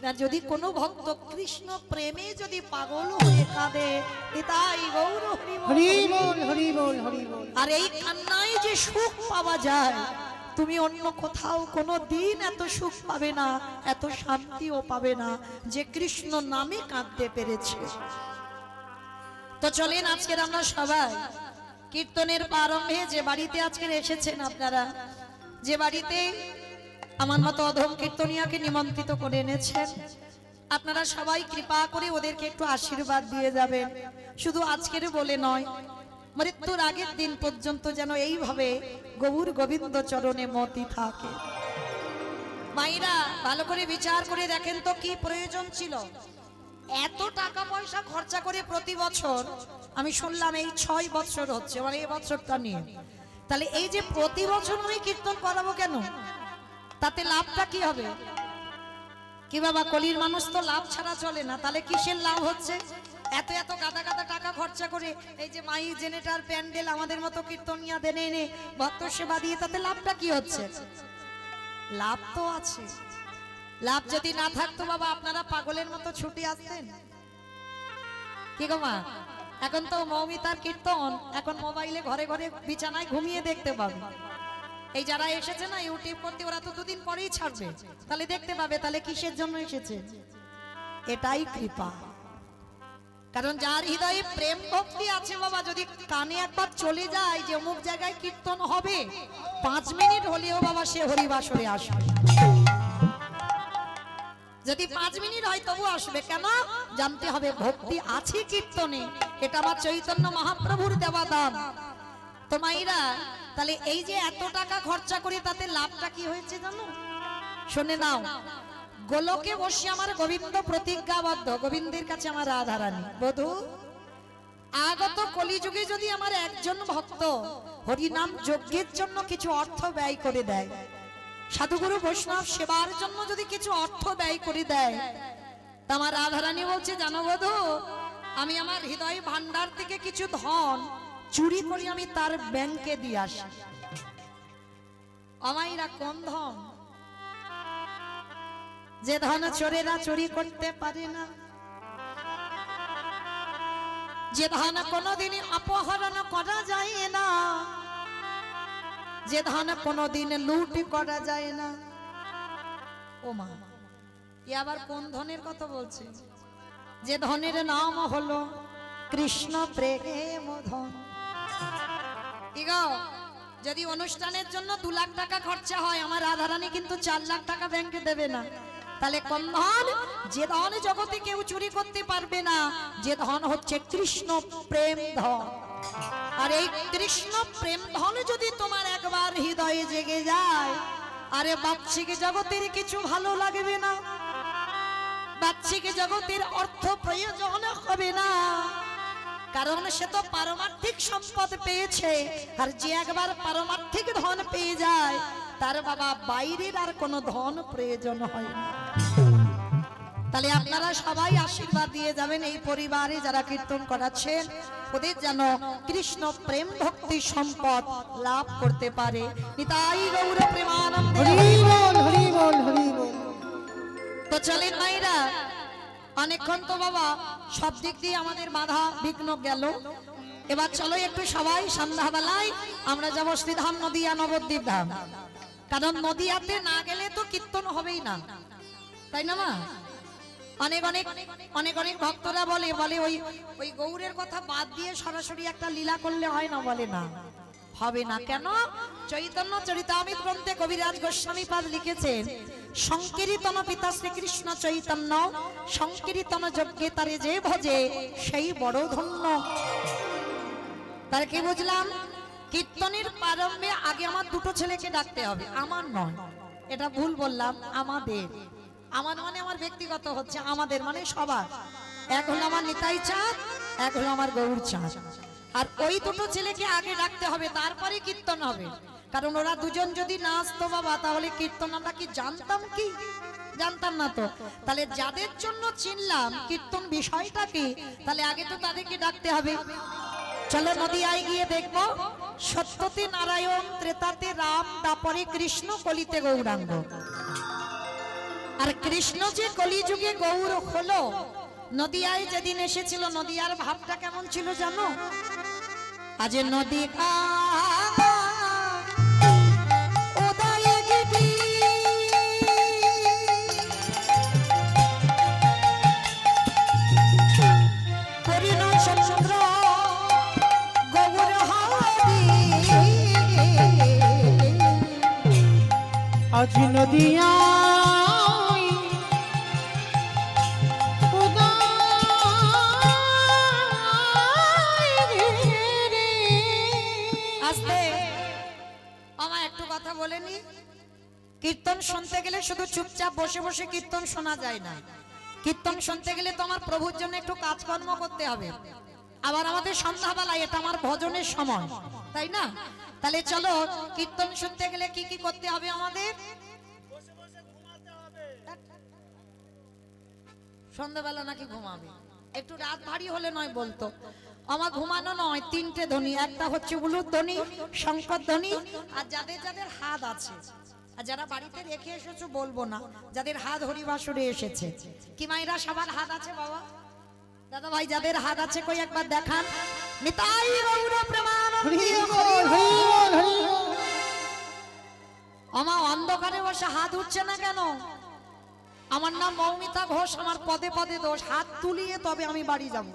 না, যদি কোনো ভক্ত কৃষ্ণ প্রেমে যদি পাগল হয়ে কাঁদে, তাই গৌর হরি বল, হরি বল হরি বল হরি বল। আর এই কান্নায় যে সুখ পাওয়া যায়, তুমি অন্য কোথাও কোনো দিন এত সুখ পাবে না, এত শান্তিও পাবে না, যে কৃষ্ণ নামে কাঁদতে পেরেছে। তো চলেন আজকের আমরা সবাই কীর্তনের প্রারম্ভে যে বাড়িতে আজকে এসেছেন আপনারা, যে বাড়িতে আমার মতো অধম কীর্তনিয়াকে নিমন্ত্রিত করে এনেছেন, আপনারা সবাই কৃপা করে ওদেরকে একটু আশীর্বাদ দিয়ে যাবেন। শুধু আজকের বলে নয়, মৃত্যুর আগের দিন পর্যন্ত যেন এইভাবে গৌর গোবিন্দ চরণে মতি থাকে। মায়েরা ভালো করে বিচার করে দেখেন তো, কি প্রয়োজন ছিল এত টাকা পয়সা খরচা করে প্রতি বছর? আমি শুনলাম এই 6 বছর হচ্ছে, মানে এই বছরটা নিয়ে। তাহলে এই যে প্রতি বছর আমি কীর্তন করাবো কেন? তাতে লাভটা কি হবে? কি বাবা, কলির মানুষ তো লাভ ছাড়া চলে না। তাহলে কিসের লাভ হচ্ছে? এত এত গাদা গাদা টাকা খরচা করে এই যে মাই জেনেটার প্যান্ডেল আমাদের মতো কীর্তনিয়া দেনে এনে ভক্ত সেবা দিয়ে, তাতে লাভটা কি হচ্ছে? লাভ তো আছে। লাভ যদি না থাকতো বাবা, আপনারা পাগলের মতো ছুটে আসতেন? কি গো মা, এখন তো মৌমিতার কীর্তন এখন মোবাইলে ঘরে ঘরে বিছানায় ঘুমিয়ে দেখতে পাবে। এই যারা এসেছে না ইউটিউব করতে, ওরা তো দুদিন পরেই ছাড়বে, তাহলে দেখতে পাবে। তাহলে কিসের জন্য এসেছে? এটাই কৃপা। কারণ যার হৃদয়ে প্রেম ভক্তি আছে বাবা, যদি কানে একবার চলে যায় যে অমুক জায়গায় কীর্তন হবে, 5 মিনিট হলেও বাবা সে হরিবাসরে আসবে। যদি 5 মিনিট হয় তবু আসবে। কেন? জানতে হবে ভক্তি আছে কীর্তনে, এটা আমার চৈতন্য মহাপ্রভুর দেওয়া দান। তো মাইরা, তাহলে এই যে এত টাকা খরচা করি, তাতে লাভটা কি হয়েছে জানো? শুনে নাও, গোলকে বসে আমার গোবিন্দ প্রতিজ্ঞাবদ্ধ, গোবিন্দের কাছে আমার রাধারানী বধূ, আগত কলিযুগে যদি আমার একজন ভক্ত হরিনাম যজ্ঞের জন্য কিছু অর্থ ব্যয় করে দেয়, সাধুগুরু বৈষ্ণব সেবার জন্য যদি কিছু অর্থ ব্যয় করে দেয়, তা আমার রাধারানী বলছে, জানো বধূ, আমি আমার হৃদয় ভান্ডার থেকে কিছু ধন চুরি করি আমি তার ব্যাংকে দিয়ে আসি। আমাইরা কোন ধন? যে ধন চোরেরা চুরি করতে পারে না, যে ধন কোনোদিনই অপহরণ করা যায় না, যে ধন কোনোদিন লুট করা যায় না। ও মা, এ আবার কোন ধনের কথা বলছে? যে ধনের নাম হলো কৃষ্ণ প্রেম ধন। যদি অনুষ্ঠানের জন্য 2 লাখ টাকা খরচা হয়, আমার রাধারানী কিন্তু 4 লাখ টাকা ব্যাংকে দেবে না। তাহলে কোন ধন? যে ধন জগতে কেউ চুরি করতে পারবে না, যে ধন হচ্ছে কৃষ্ণ প্রেম ধন। আর এই কৃষ্ণ প্রেম ধন যদি তোমার একবার হৃদয়ে জেগে যায়, আরে বাহ্যিক জগতের কিছু ভালো লাগবে না, বাহ্যিক জগতের অর্থ প্রয়োজন হবে না, কারণ সে তো পারমার্থিক সম্পদ পেয়েছে। আর যে একবার পারমার্থিক ধন পেয়ে যায়, তার বাবা বাইরের আর কোনো ধন প্রয়োজন হয় না। তাহলে আপনারা সবাই আশীর্বাদ দিয়ে যাবেন এই পরিবারে যারা কীর্তন করাচ্ছেন, ওদের যেন কৃষ্ণ প্রেম ভক্তি সম্পদ লাভ করতে পারে। নিতাই গৌর প্রেমানন্দে। হরি বল হরি বল হরি বল। তো চলেন মাইরা, অনেকক্ষণ তো বাবা সব দিক দিয়ে আমাদের বাধা বিঘ্ন গেল। এবার চলো একটু সবাই সন্ধ্যাবেলায় আমরা যাবো শ্রীধাম নদিয়া নবদ্বীপ ধাম। কারণ নদিয়াতে না গেলে তো কীর্তন হবেই না, তাই না মা? অনেক অনেক অনেক অনেক ভক্তরা বলে বলে ওই ওই গৌরের কথা বাদ দিয়ে সরাসরি একটা লীলা করলে হয় না, বলে না, হবে না। কেন? চৈতন্য চরিতামৃত গ্রন্থে কবিরাজ গোস্বামী পাদ লিখেছেন, সংকীর্তন পিতা শ্রীকৃষ্ণ চৈতন্য, সংকীর্তন যজ্ঞে তারে যে ভজে সেই বড় ধন্য। তার কি বুঝলাম? কীর্তনের প্রারম্ভে আগে আমার দুটো ছেলেকে ডাকতে হবে, আমার নয়, এটা ভুল বললাম, আমাদের। আমার মানে আমার ব্যক্তিগত হচ্ছে, আমাদের মানে সবার। এক হলো আমার নিতাই চাঁদ, এক হলো আমার গৌর চাঁদ। আর ওই দুটো ছেলেকে আগে ডাকতে হবে, তারপরে কীর্তন হবে। কারণ ওরা দুজন যদি না আসতো বাবা, তাহলে কীর্তন আমরা কি জানতাম? কি জানতাম না তো। তাহলে যাদের জন্য চিনলাম কীর্তন বিষয়টা কি, তাহলে আগে তো তাদেরকে ডাকতে হবে। চলো নদিয়ায় গিয়ে দেখবো, সত্যতে নারায়ণ, ত্রেতাতে রাম, তারপরে কৃষ্ণ, কলিতে গৌরাঙ্গ। আর কৃষ্ণ যে কলিযুগে গৌর হলো, নদিয়ায় যেদিন এসেছিল, নদিয়ার ভাবটা কেমন ছিল জানো? আজ নদী আজ নদিয়া বলেনি, কীর্তন শুনতে গেলে শুধু চুপচাপ বসে বসে কীর্তন শোনা যায় না। কীর্তন শুনতে গেলে তো আমার প্রভুর জন্য একটু কাজকর্ম করতে হবে। আবার আমাদের সন্ধ্যাবেলায় এটা আমার ভজনের সময়, তাই না? তাহলে চলো, কীর্তন শুনতে গেলে কি কি করতে হবে আমাদের? সন্ধ্যাবেলা নাকি ঘুমাবে? একটু রাত ভারী হলে নয় বলতো। আমার ঘুমানো নয়, তিনটে ধ্বনি, একটা হচ্ছে উলুর ধ্বনি, শঙ্কর ধ্বনি, আর যাদের যাদের হাত আছে, আর যারা বাড়িতে রেখে এসেছো বলবো না, যাদের হাত হরিবাসরে এসেছে। কি মায়েরা সবার হাত আছে বাবা? দাদা ভাই যাদের হাত আছে কই একবার দেখান। নিতাই গৌর প্রেমানন্দে। আমার অন্ধকারে বসে হাত উঠছে না কেন? আমার নাম মৌমিতা ঘোষ, আমার পদে পদে দোষ, হাত তুলিয়ে তবে আমি বাড়ি যাব।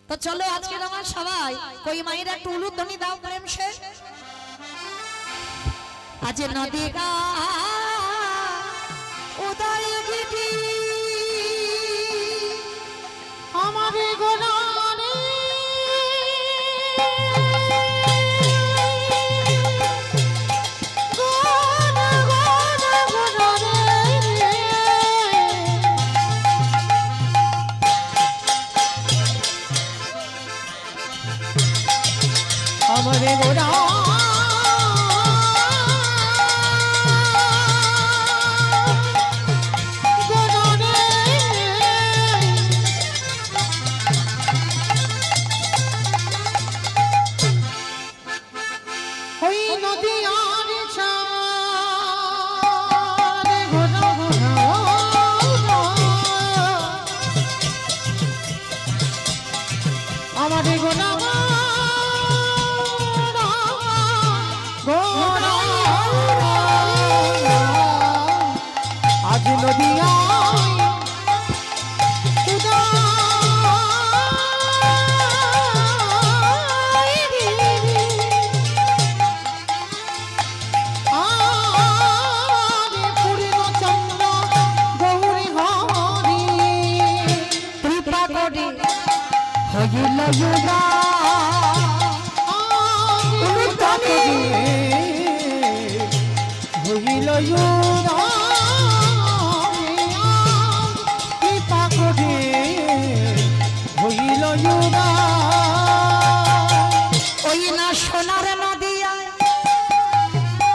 তো চলো আজকের আমার সবাই কই মায়ের একটু উলুধ্বনি দাও প্রেম সে। আজ নদী গা উদয় গিরি আমার গোলারে আমারে গোরা ওই নদী আর ছাড়ে ঘোরা ঘোরা আমারে গোরা আজ নদিয়া পূর্ণচন্দ্র গৌরী হরি কৃপা করি হইল যুগা হইল যুগা কৃপা করি হইল যুগা ওই না সোনার নদিয়ায়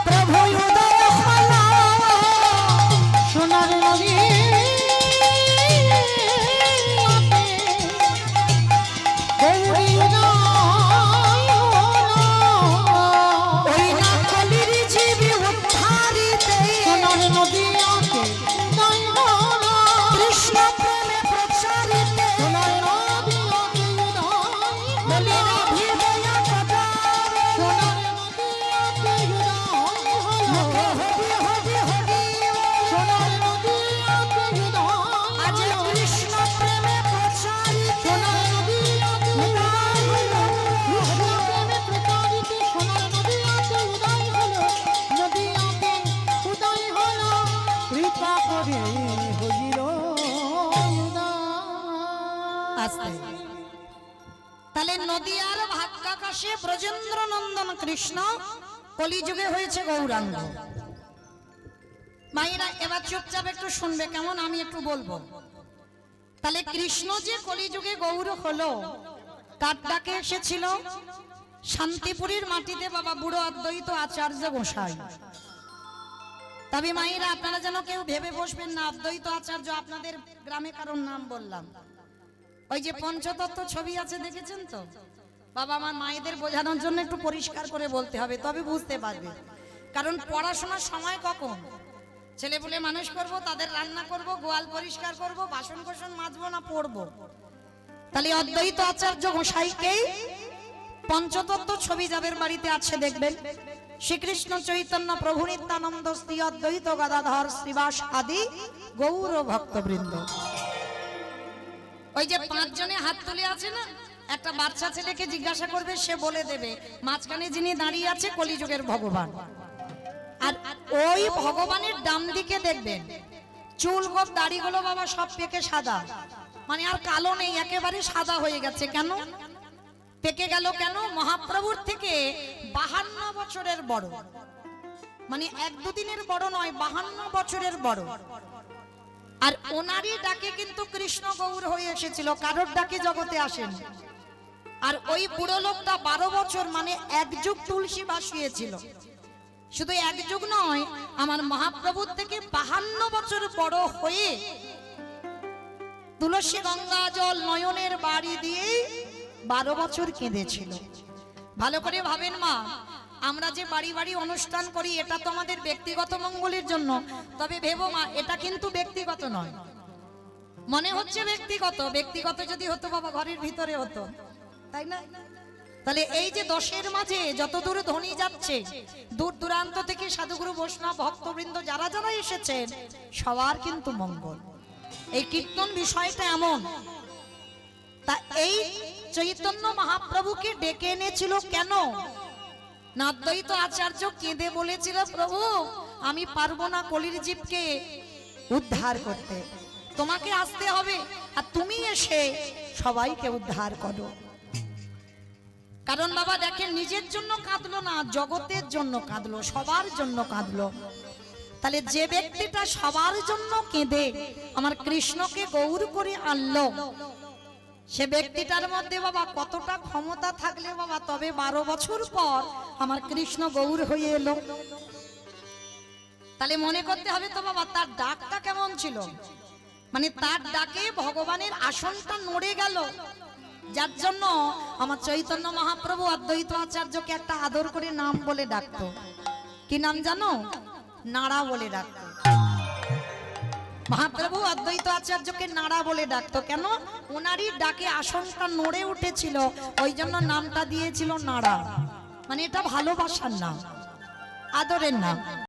প্রভু উদয় হলো। সোনার নদী আস্তে। তাহলে নদিয়ার ভাগ্যাকাশে ব্রজেন্দ্র নন্দন কৃষ্ণ, কলিযুগে হয়েছে গৌরাঙ্গ। মায়েরা এবার চুপচাপ একটু শুনবে কেমন, আমি একটু বলবো। তাহলে কৃষ্ণ যে কলিযুগে গৌর হলো, কার ডাকে এসেছিল? শান্তিপুরীর মাটিতে বাবা বুড়ো অদ্বৈত আচার্য গোসাই। তবে মায়েরা আপনারা যেন কেউ ভেবে বসবেন না অদ্বৈত আচার্য আপনাদের গ্রামে কারোর নাম বললাম। ওই যে পঞ্চতত্ত্ব ছবি আছে দেখেছেন তো বাবা, আমার মায়েদের বোঝানোর জন্য একটু পরিষ্কার করে বলতে হবে, তবে বুঝতে পারবে। কারণ পড়াশোনার সময় কখন? ছেলেপুলে মানুষ করব, তাদের রান্না করব, গোয়াল পরিষ্কার করব, বাসন কোসন মাজবো না পড়বো। তাহলে অদ্বৈত আচার্য গোসাইকে পঞ্চতত্ত্ব ছবি যাদের বাড়িতে আছে দেখবেন, শ্রীকৃষ্ণ চৈতন্য প্রভু নিত্যানন্দ শ্রী অদ্বৈত গদাধর শ্রীবাস আদি গৌর ভক্তবৃন্দ। ওই যে 5 জনে হাত তুলে আছে না, একটা বাচ্চা ছেলেকে জিজ্ঞাসা করবে, সে বলে দেবে মাঝখানে যিনি দাঁড়িয়ে আছে কলিযুগের ভগবান। আর ওই ভগবানের ডান দিকে দেখবেন চুল গোপ দাড়িগুলো বাবা সব পেকে সাদা, মানে আর কালো নেই, একেবারে সাদা হয়ে গেছে। কেন পেকে গেল? কেন? মহাপ্রভুর থেকে 52 বছরের বড়, মানে 1-2 দিনের বড় নয়, 52 বছরের বড়। আর ওনারই ডাকে কিন্তু কৃষ্ণ গৌর হয়ে এসেছিল, কারোর ডাকে জগতে আসেন। আর ওই বুড়ো লোকটা 12 বছর মানে 1 যুগ তুলসী ভাসিয়েছিল। শুধু 1 যুগ নয়, আমার মহাপ্রভুর থেকে 52 বছর বড় হয়ে তুলসী গঙ্গা জল নয়নের বাড়ি দিয়ে 12 বছর কেঁদেছিল। ভালো করে ভাবেন মা, আমরা যে বাড়ি বাড়ি অনুষ্ঠান করি এটা তো আমাদের ব্যক্তিগত মঙ্গলের জন্য, তবে ভেবো মা এটা কিন্তু ব্যক্তিগত নয়। মনে হচ্ছে ব্যক্তিগত, ব্যক্তিগত যদি হতো বাবা ঘরের ভিতরে হতো, তাই না? তাহলে এই যে 10-এর মাঝে যত দূর ধ্বনি যাচ্ছে, দূর দূরান্ত থেকে সাধুগুরু বৈষ্ণব ভক্তবৃন্দ যারা যারা এসেছেন সবার কিন্তু মঙ্গল। এই কীর্তন বিষয়টা এমন। তা এই চৈতন্য মহাপ্রভুকে ডেকে এনেছিল কেন? না অদ্বৈত আচার্য কেঁদে বলেছিল, প্রভু আমি পারবো না কলির জীবকে উদ্ধার করতে, তোমাকে আসতে হবে, আর তুমি এসে সবাইকে উদ্ধার করো। কারণ বাবা দেখেন, নিজের জন্য কাঁদলো না, জগতের জন্য কাঁদলো, সবার জন্য কাঁদলো। তাহলে যে ব্যক্তিটা সবার জন্য কেঁদে আমার কৃষ্ণকে গৌর করে আনলো, সে ব্যক্তিটার মধ্যে বাবা কতটা ক্ষমতা থাকলে বাবা তবে 12 বছর পর আমার কৃষ্ণ গৌর হয়ে এলো। তাহলে মনে করতে হবে তো বাবা তার ডাকটা কেমন ছিল, মানে তার ডাকে ভগবানের আসনটা নড়ে গেল। যার জন্য আমার চৈতন্য মহাপ্রভু অদ্বৈত আচার্যকে একটা আদর করে নাম বলে ডাকতো। কি নাম জানো? নাড়া বলে ডাকতো। মহাপ্রভু অদ্বৈত আচার্যকে নাড়া বলে ডাকতো। কেন? ওনারই ডাকে আসনটা নড়ে উঠেছিল, ওই জন্য নামটা দিয়েছিল নাড়া। মানে এটা ভালোবাসার নাম, আদরের নাম।